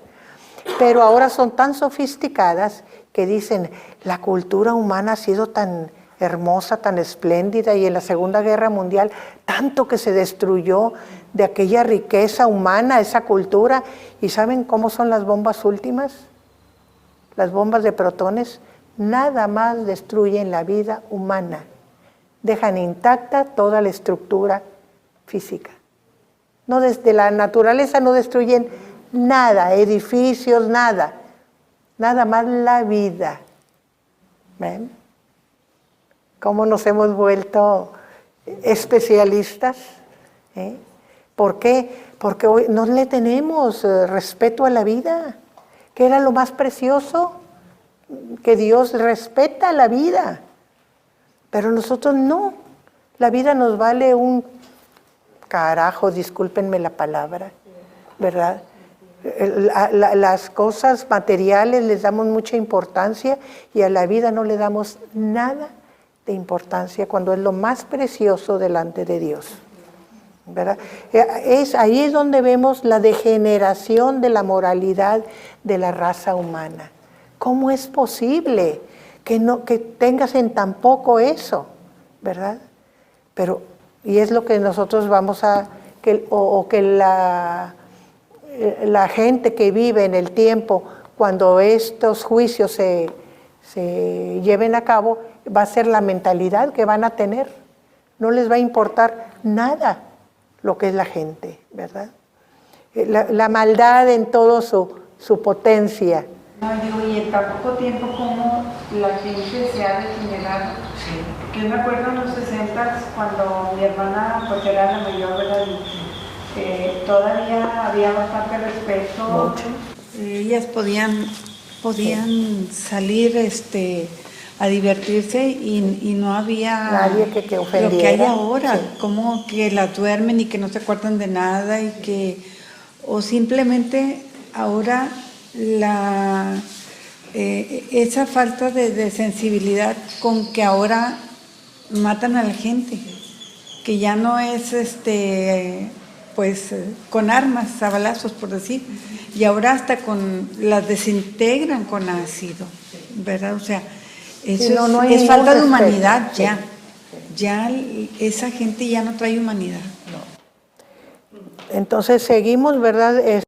[SPEAKER 1] Pero ahora son tan sofisticadas que dicen, la cultura humana ha sido tan hermosa, tan espléndida, y en la Segunda Guerra Mundial tanto que se destruyó de aquella riqueza humana, esa cultura. ¿Y saben cómo son las bombas últimas? Las bombas de protones nada más destruyen la vida humana, dejan intacta toda la estructura física. No, desde la naturaleza no destruyen nada, edificios, nada más la vida. ¿Ven? ¿Cómo nos hemos vuelto especialistas? ¿Por qué? Porque hoy no le tenemos respeto a la vida, que era lo más precioso, que Dios respeta la vida. Pero nosotros no. La vida nos vale un carajo, discúlpenme la palabra, ¿verdad? Las cosas materiales les damos mucha importancia y a la vida no le damos nada de importancia cuando es lo más precioso delante de Dios, ¿verdad? Ahí es donde vemos la degeneración de la moralidad de la raza humana. ¿Cómo es posible que tengas en tan poco eso, ¿verdad? Pero, y es lo que nosotros vamos a, que la gente que vive en el tiempo, cuando estos juicios se lleven a cabo, va a ser la mentalidad que van a tener. No les va a importar nada lo que es la gente, ¿verdad? La maldad en toda su potencia.
[SPEAKER 2] No, digo, y en tan poco tiempo como la gente se ha degenerado. Sí. Yo me acuerdo en los 60 cuando mi hermana pues era la mayor, ¿verdad? Todavía había bastante respeto.
[SPEAKER 1] Mucho.
[SPEAKER 2] Ellas podían salir a divertirse y no había
[SPEAKER 1] nadie que ofendiera.
[SPEAKER 2] Lo que hay ahora,
[SPEAKER 1] sí.
[SPEAKER 2] Como que la duermen y que no se acuerdan de nada o simplemente ahora esa falta de sensibilidad con que ahora matan a la gente, que ya no es con armas, a balazos por decir, y ahora hasta las desintegran con ácido, ¿verdad? O sea, eso
[SPEAKER 1] sí, no hay
[SPEAKER 2] es
[SPEAKER 1] ningún
[SPEAKER 2] falta de
[SPEAKER 1] respeto.
[SPEAKER 2] humanidad ya.
[SPEAKER 1] Sí.
[SPEAKER 2] Ya esa gente ya no trae humanidad.
[SPEAKER 1] Entonces seguimos, ¿verdad?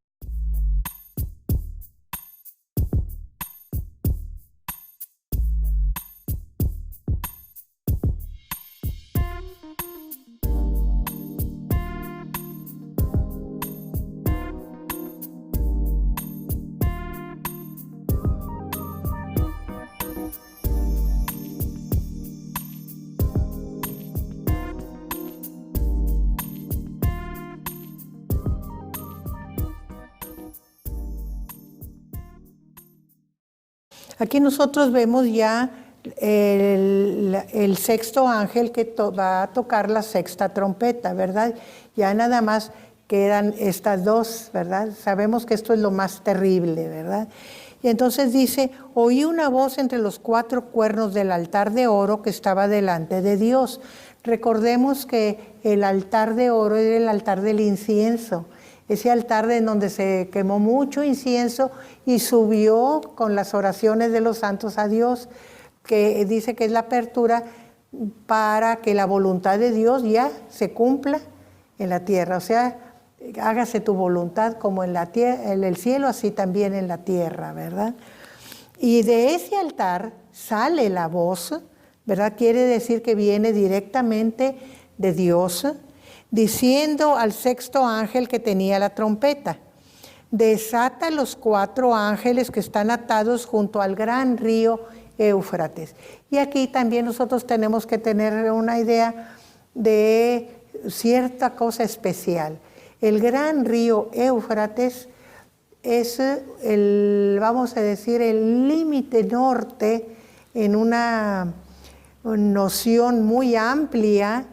[SPEAKER 1] Aquí nosotros vemos ya el sexto ángel que va a tocar la sexta trompeta, ¿verdad? Ya nada más quedan estas dos, ¿verdad? Sabemos que esto es lo más terrible, ¿verdad? Y entonces dice, oí una voz entre los 4 cuernos del altar de oro que estaba delante de Dios. Recordemos que el altar de oro era el altar del incienso. Ese altar en donde se quemó mucho incienso y subió con las oraciones de los santos a Dios, que dice que es la apertura para que la voluntad de Dios ya se cumpla en la tierra. O sea, hágase tu voluntad como en el cielo, así también en la tierra, ¿verdad? Y de ese altar sale la voz, ¿verdad? Quiere decir que viene directamente de Dios, diciendo al sexto ángel que tenía la trompeta, desata los 4 ángeles que están atados junto al gran río Éufrates. Y aquí también nosotros tenemos que tener una idea de cierta cosa especial. El gran río Éufrates es vamos a decir, el límite norte en una noción muy amplia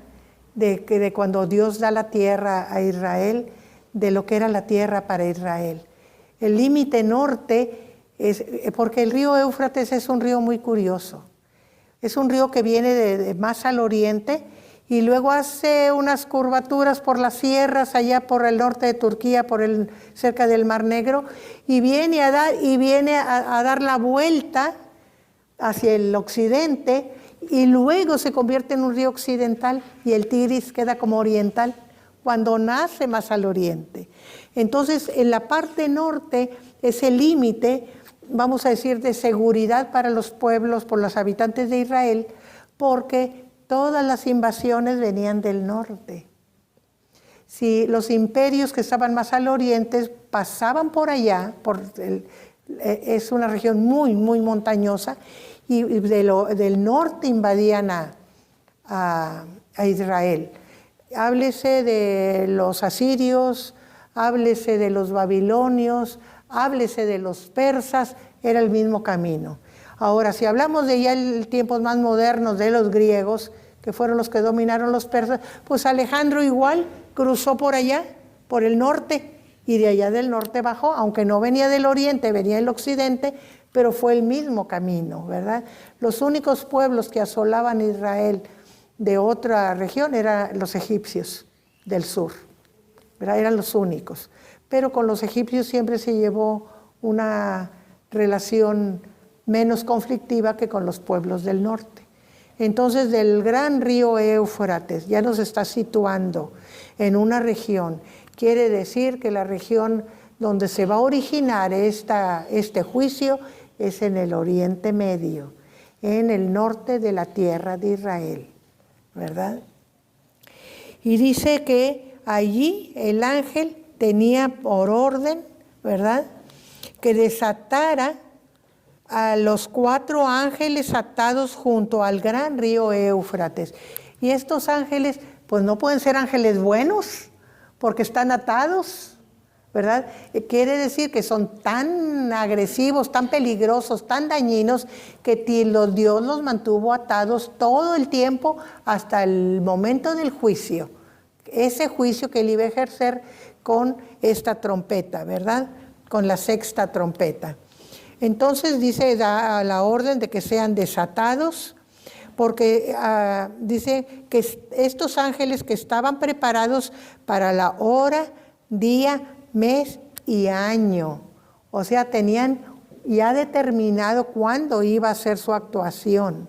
[SPEAKER 1] de cuando Dios da la tierra a Israel, de lo que era la tierra para Israel. El límite norte es, porque el río Éufrates es un río muy curioso. Es un río que viene de más al oriente y luego hace unas curvaturas por las sierras allá por el norte de Turquía, cerca del Mar Negro, y viene a dar la vuelta hacia el occidente, y luego se convierte en un río occidental y el Tigris queda como oriental cuando nace más al oriente. Entonces, en la parte norte es el límite, vamos a decir, de seguridad para los pueblos, por los habitantes de Israel, porque todas las invasiones venían del norte. Si los imperios que estaban más al oriente pasaban por allá, es una región muy, muy montañosa, y del norte invadían a Israel. Háblese de los asirios, háblese de los babilonios, háblese de los persas, era el mismo camino. Ahora, si hablamos de ya tiempos más modernos de los griegos, que fueron los que dominaron los persas, pues Alejandro igual cruzó por allá, por el norte, y de allá del norte bajó, aunque no venía del oriente, venía del occidente, pero fue el mismo camino, ¿verdad? Los únicos pueblos que asolaban Israel de otra región eran los egipcios del sur, ¿verdad? Eran los únicos. Pero con los egipcios siempre se llevó una relación menos conflictiva que con los pueblos del norte. Entonces, del gran río Éufrates ya nos está situando en una región. Quiere decir que la región donde se va a originar este juicio es en el Oriente Medio, en el norte de la tierra de Israel, ¿verdad? Y dice que allí el ángel tenía por orden, ¿verdad?, que desatara a los 4 ángeles atados junto al gran río Éufrates. Y estos ángeles, pues no pueden ser ángeles buenos, porque están atados, ¿verdad? Quiere decir que son tan agresivos, tan peligrosos, tan dañinos, que Dios los mantuvo atados todo el tiempo hasta el momento del juicio. Ese juicio que él iba a ejercer con esta trompeta, ¿verdad? Con la sexta trompeta. Entonces dice, da la orden de que sean desatados, porque dice que estos ángeles que estaban preparados para la hora, día, mes y año, o sea, tenían ya determinado cuándo iba a ser su actuación,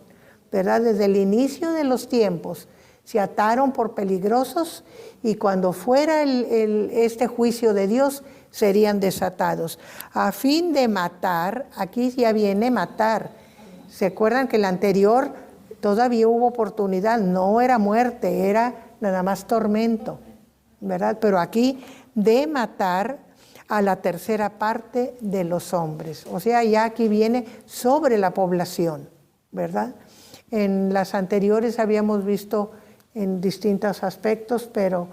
[SPEAKER 1] ¿verdad? Desde el inicio de los tiempos se ataron por peligrosos y cuando fuera este juicio de Dios serían desatados, a fin de matar. Aquí ya viene matar. ¿Se acuerdan que el anterior todavía hubo oportunidad? No era muerte, era nada más tormento, ¿verdad? Pero aquí de matar a la tercera parte de los hombres. O sea, ya aquí viene sobre la población, ¿verdad? En las anteriores habíamos visto en distintos aspectos, pero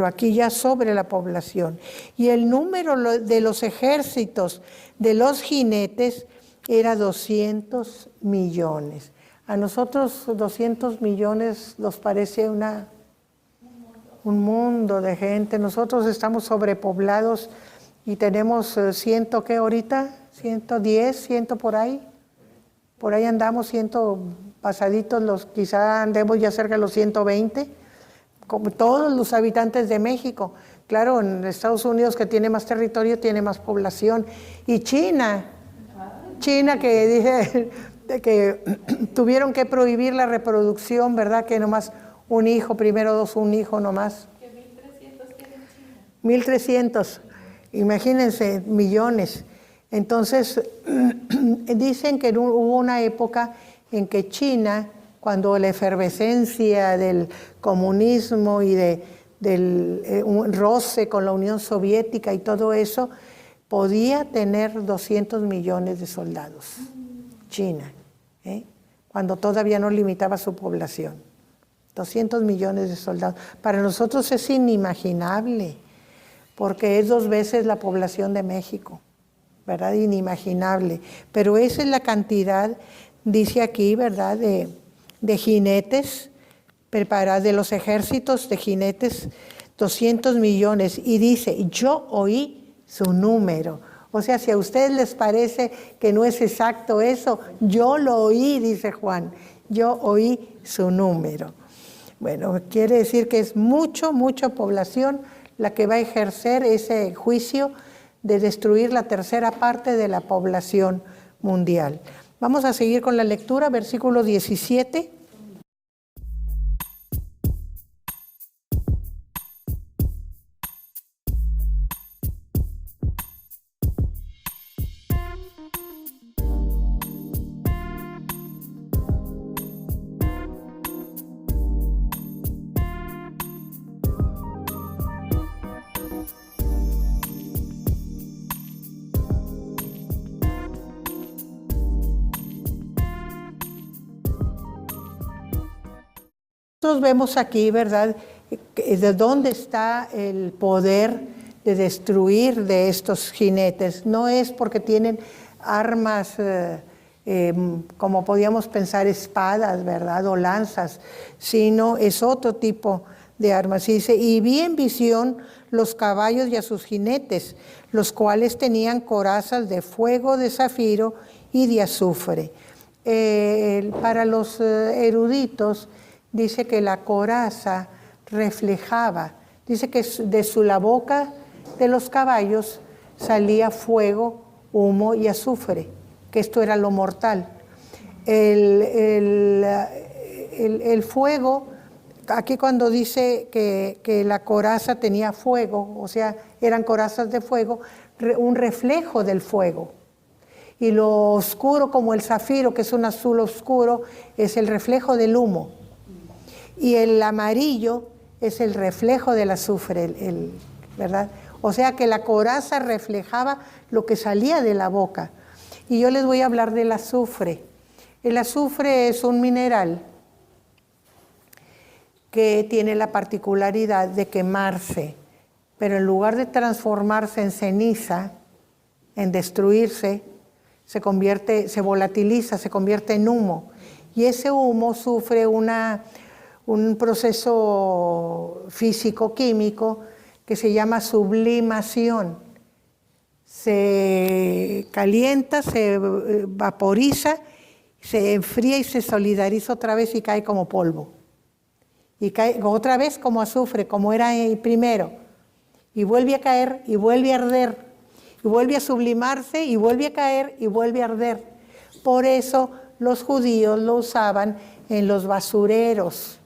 [SPEAKER 1] aquí ya sobre la población. Y el número de los ejércitos de los jinetes era 200 millones. A nosotros 200 millones nos parece un mundo de gente. Nosotros estamos sobrepoblados y tenemos ¿qué ahorita? 110, 100 por ahí. Por ahí andamos 100 pasaditos, quizá andemos ya cerca de los 120, como todos los habitantes de México. Claro, en Estados Unidos, que tiene más territorio, tiene más población. Y China que dije que tuvieron que prohibir la reproducción, ¿verdad? Que nomás un hijo, primero dos, un hijo nomás.
[SPEAKER 4] Que 1.300 tiene China.
[SPEAKER 1] 1.300, imagínense, millones. Entonces, dicen que hubo una época en que China, cuando la efervescencia del comunismo y del roce con la Unión Soviética y todo eso, podía tener 200 millones de soldados. China, cuando todavía no limitaba su población. 200 millones de soldados. Para nosotros es inimaginable, porque es 2 veces la población de México, ¿verdad? Inimaginable. Pero esa es la cantidad, dice aquí, ¿verdad?, de jinetes preparados, de los ejércitos de jinetes, 200 millones. Y dice, yo oí su número. O sea, si a ustedes les parece que no es exacto eso, yo lo oí, dice Juan, yo oí su número. Bueno, quiere decir que es mucha población la que va a ejercer ese juicio de destruir la tercera parte de la población mundial. Vamos a seguir con la lectura, versículo 17. Nosotros vemos aquí, ¿verdad?, de dónde está el poder de destruir de estos jinetes. No es porque tienen armas, como podíamos pensar, espadas, ¿verdad?, o lanzas, sino es otro tipo de armas. Y dice, y vi en visión los caballos y a sus jinetes, los cuales tenían corazas de fuego, de zafiro y de azufre. Para los eruditos, dice que la coraza reflejaba, dice que de la boca de los caballos salía fuego, humo y azufre, que esto era lo mortal. El fuego, aquí cuando dice que la coraza tenía fuego, o sea, eran corazas de fuego, un reflejo del fuego. Y lo oscuro, como el zafiro, que es un azul oscuro, es el reflejo del humo. Y el amarillo es el reflejo del azufre, ¿verdad? O sea que la coraza reflejaba lo que salía de la boca. Y yo les voy a hablar del azufre. El azufre es un mineral que tiene la particularidad de quemarse, pero en lugar de transformarse en ceniza, en destruirse, se volatiliza, se convierte en humo. Y ese humo sufre un proceso físico-químico que se llama sublimación. se calienta, se vaporiza, se enfría y se solidariza otra vez y cae como polvo. Y cae otra vez como azufre, como era primero. Y vuelve a caer y vuelve a arder. Y vuelve a sublimarse y vuelve a caer y vuelve a arder. Por eso los judíos lo usaban en los basureros.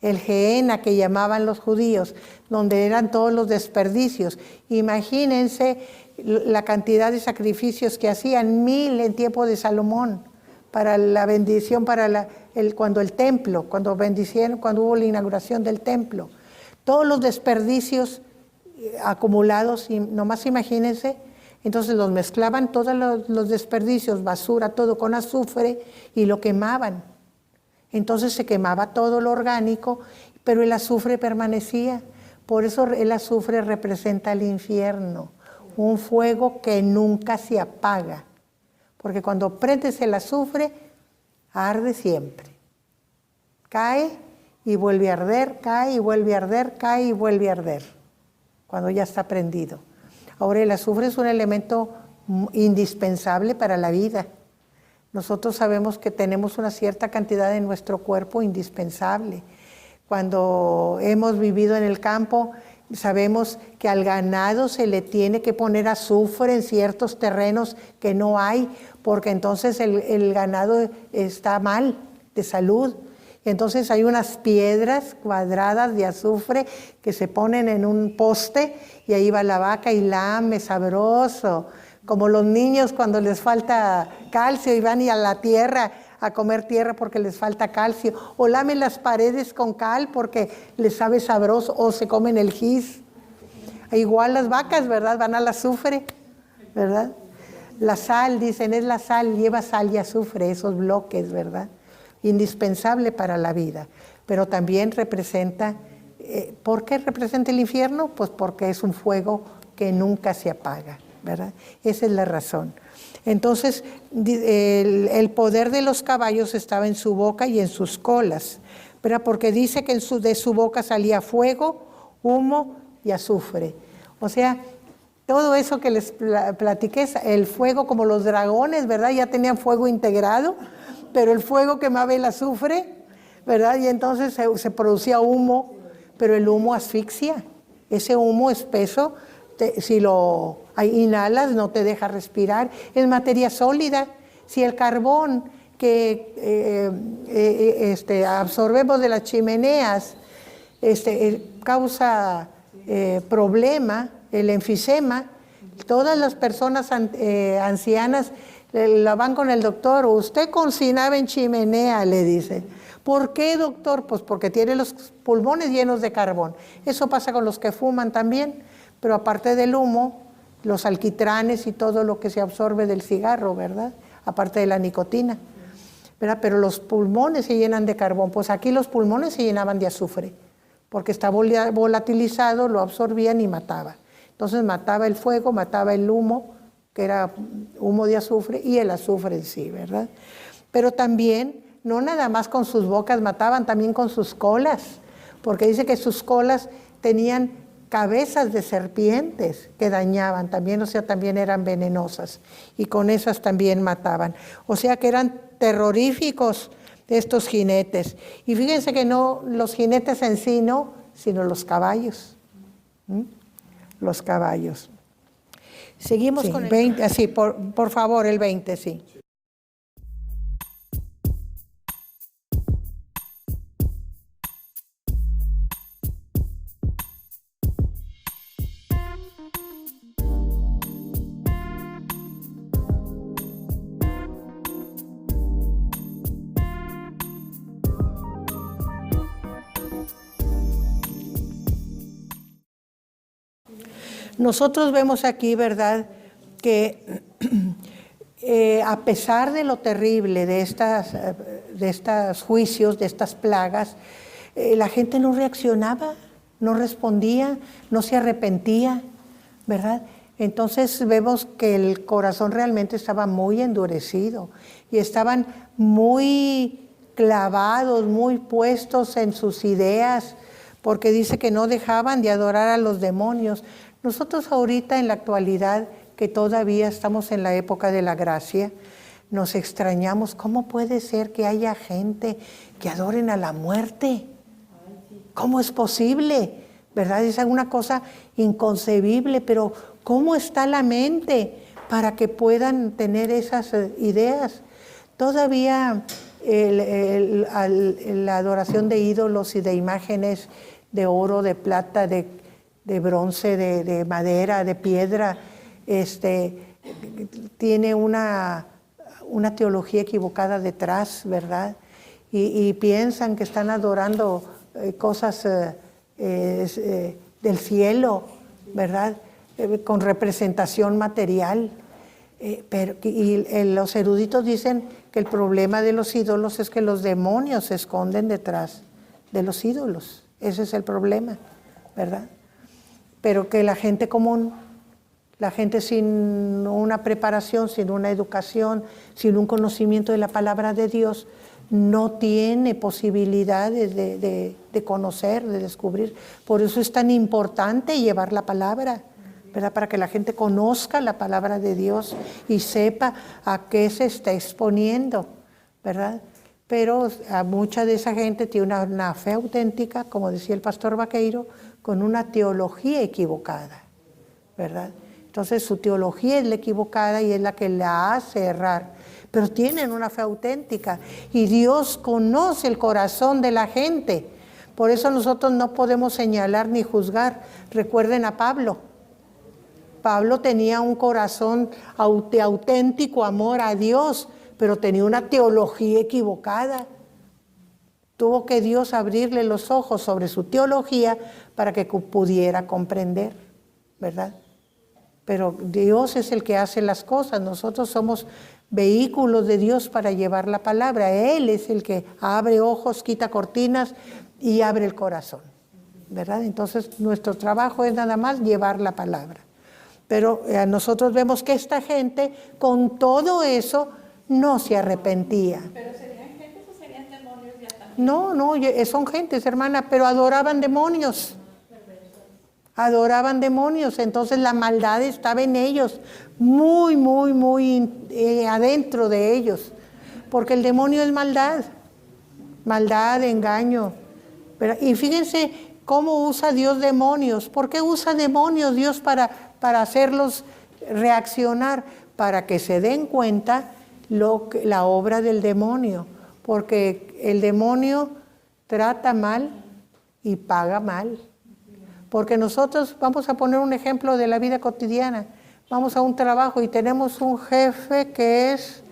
[SPEAKER 1] El Gehenna que llamaban los judíos, donde eran todos los desperdicios. Imagínense la cantidad de sacrificios que hacían, 1000 en tiempo de Salomón, para la bendición, cuando el templo, cuando hubo la inauguración del templo. Todos los desperdicios acumulados, y nomás imagínense, entonces los mezclaban todos los desperdicios, basura, todo con azufre y lo quemaban. Entonces se quemaba todo lo orgánico, pero el azufre permanecía. Por eso el azufre representa el infierno, un fuego que nunca se apaga. Porque cuando prendes el azufre, arde siempre. Cae y vuelve a arder, cae y vuelve a arder, cae y vuelve a arder, cuando ya está prendido. Ahora, el azufre es un elemento indispensable para la vida. Nosotros sabemos que tenemos una cierta cantidad en nuestro cuerpo indispensable. Cuando hemos vivido en el campo, sabemos que al ganado se le tiene que poner azufre en ciertos terrenos que no hay, porque entonces el ganado está mal de salud. Entonces hay unas piedras cuadradas de azufre que se ponen en un poste y ahí va la vaca y lame sabroso. Como los niños cuando les falta calcio y van a la tierra a comer tierra porque les falta calcio, o lamen las paredes con cal porque les sabe sabroso, o se comen el gis. Igual las vacas, ¿verdad? Van al azufre, ¿verdad? La sal, dicen, es la sal, lleva sal y azufre, esos bloques, ¿verdad? Indispensable para la vida, pero también representa, ¿por qué representa el infierno? Pues porque es un fuego que nunca se apaga, ¿verdad? Esa es la razón. Entonces, el poder de los caballos estaba en su boca y en sus colas, ¿verdad? Porque dice que de su boca salía fuego, humo y azufre. O sea, todo eso que les platiqué, el fuego como los dragones, ¿verdad? Ya tenían fuego integrado, pero el fuego quemaba el azufre, ¿verdad? Y entonces se producía humo, pero el humo asfixia. Ese humo espeso, si lo inhalas, no te deja respirar. Es materia sólida. Si el carbón que absorbemos de las chimeneas causa problema, el enfisema, todas las personas ancianas la van con el doctor, usted cocinaba en chimenea, le dice. ¿Por qué, doctor? Pues porque tiene los pulmones llenos de carbón. Eso pasa con los que fuman también, pero aparte del humo, los alquitranes y todo lo que se absorbe del cigarro, ¿verdad? Aparte de la nicotina, ¿verdad? Pero los pulmones se llenan de carbón. Pues aquí los pulmones se llenaban de azufre, porque está volatilizado, lo absorbían y mataba. Entonces mataba el fuego, mataba el humo, que era humo de azufre, y el azufre en sí, ¿verdad? Pero también, no nada más con sus bocas mataban, también con sus colas, porque dice que sus colas tenían cabezas de serpientes que dañaban también, o sea, también eran venenosas, y con esas también mataban. O sea que eran terroríficos estos jinetes. Y fíjense que no los jinetes en sí, no, sino los caballos. Los caballos. Seguimos con el 20, sí, por favor, el 20, sí. Nosotros vemos aquí, ¿verdad?, que a pesar de lo terrible de estos juicios, de estas plagas, la gente no reaccionaba, no respondía, no se arrepentía, ¿verdad? Entonces vemos que el corazón realmente estaba muy endurecido y estaban muy clavados, muy puestos en sus ideas, porque dice que no dejaban de adorar a los demonios. Nosotros ahorita en la actualidad, que todavía estamos en la época de la gracia, nos extrañamos. ¿Cómo puede ser que haya gente que adoren a la muerte? ¿Cómo es posible? ¿Verdad? Es una cosa inconcebible, pero ¿cómo está la mente para que puedan tener esas ideas? Todavía la adoración de ídolos y de imágenes de oro, de plata, de bronce, de madera, de piedra, tiene una teología equivocada detrás, ¿verdad? Y piensan que están adorando cosas del cielo, ¿verdad? Con representación material. Los eruditos dicen que el problema de los ídolos es que los demonios se esconden detrás de los ídolos. Ese es el problema, ¿verdad? Pero que la gente común, la gente sin una preparación, sin una educación, sin un conocimiento de la palabra de Dios, no tiene posibilidades de conocer, de descubrir. Por eso es tan importante llevar la palabra, ¿verdad? Para que la gente conozca la palabra de Dios y sepa a qué se está exponiendo, ¿verdad? Pero a mucha de esa gente tiene una fe auténtica, como decía el pastor Vaqueiro, con una teología equivocada, ¿verdad? Entonces su teología es la equivocada y es la que la hace errar. Pero tienen una fe auténtica y Dios conoce el corazón de la gente. Por eso nosotros no podemos señalar ni juzgar. Recuerden a Pablo. Pablo tenía un corazón de auténtico amor a Dios, pero tenía una teología equivocada. Tuvo que Dios abrirle los ojos sobre su teología para que pudiera comprender, ¿verdad? Pero Dios es el que hace las cosas. Nosotros somos vehículos de Dios para llevar la palabra. Él es el que abre ojos, quita cortinas y abre el corazón, ¿verdad? Entonces nuestro trabajo es nada más llevar la palabra. Pero nosotros vemos que esta gente con todo eso no se arrepentía.
[SPEAKER 4] ¿Pero serían gentes o serían demonios ya también?
[SPEAKER 1] No, son gentes, hermana, pero adoraban demonios. Adoraban demonios, entonces la maldad estaba en ellos, muy, muy, muy adentro de ellos, porque el demonio es maldad, engaño. Y fíjense cómo usa Dios demonios. ¿Por qué usa demonios Dios para hacerlos reaccionar? Para que se den cuenta la obra del demonio, porque el demonio trata mal y paga mal. Porque nosotros, vamos a poner un ejemplo de la vida cotidiana, vamos a un trabajo y tenemos un jefe que es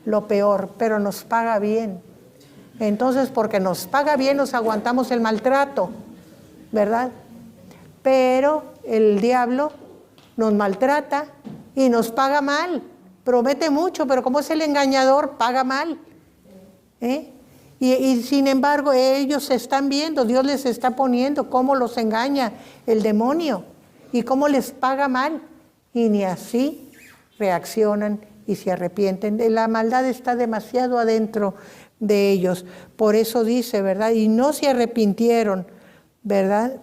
[SPEAKER 1] lo peor, pero nos paga bien. Entonces, porque nos paga bien, nos aguantamos el maltrato, ¿verdad? Pero el diablo nos maltrata y nos paga mal. Promete mucho, pero como es el engañador, paga mal. Y sin embargo, ellos se están viendo, Dios les está poniendo cómo los engaña el demonio y cómo les paga mal. Y ni así reaccionan y se arrepienten. La maldad está demasiado adentro de ellos. Por eso dice, ¿verdad? Y no se arrepintieron, ¿verdad?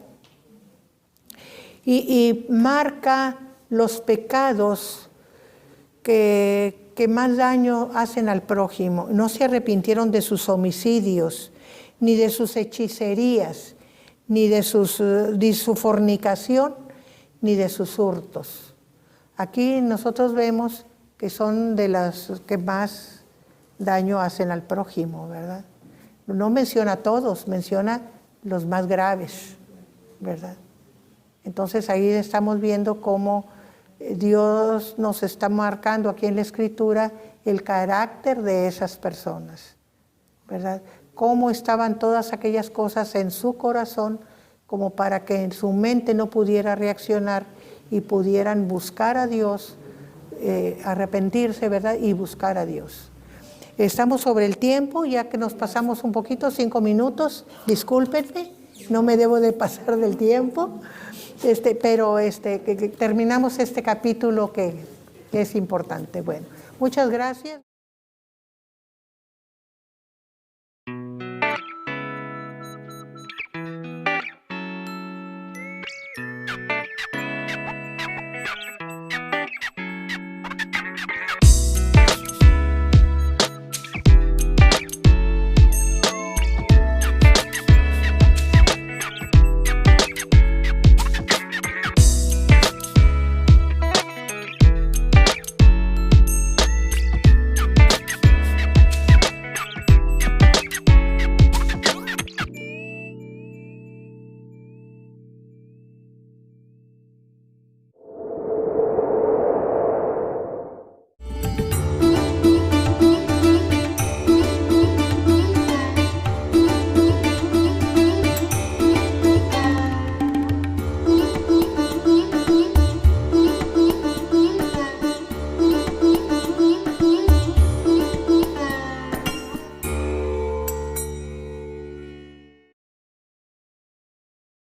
[SPEAKER 1] Y marca los pecados que más daño hacen al prójimo. No se arrepintieron de sus homicidios, ni de sus hechicerías, ni de su fornicación, ni de sus hurtos. Aquí nosotros vemos que son de las que más daño hacen al prójimo, ¿verdad? No menciona a todos, menciona los más graves, ¿verdad? Entonces ahí estamos viendo cómo Dios nos está marcando aquí en la Escritura el carácter de esas personas, ¿verdad? Cómo estaban todas aquellas cosas en su corazón como para que en su mente no pudiera reaccionar y pudieran buscar a Dios, arrepentirse, ¿verdad? Y buscar a Dios. Estamos sobre el tiempo, ya que nos pasamos un poquito, 5 minutos, discúlpenme, no me debo de pasar del tiempo. Pero que terminamos este capítulo que es importante. Bueno, muchas gracias.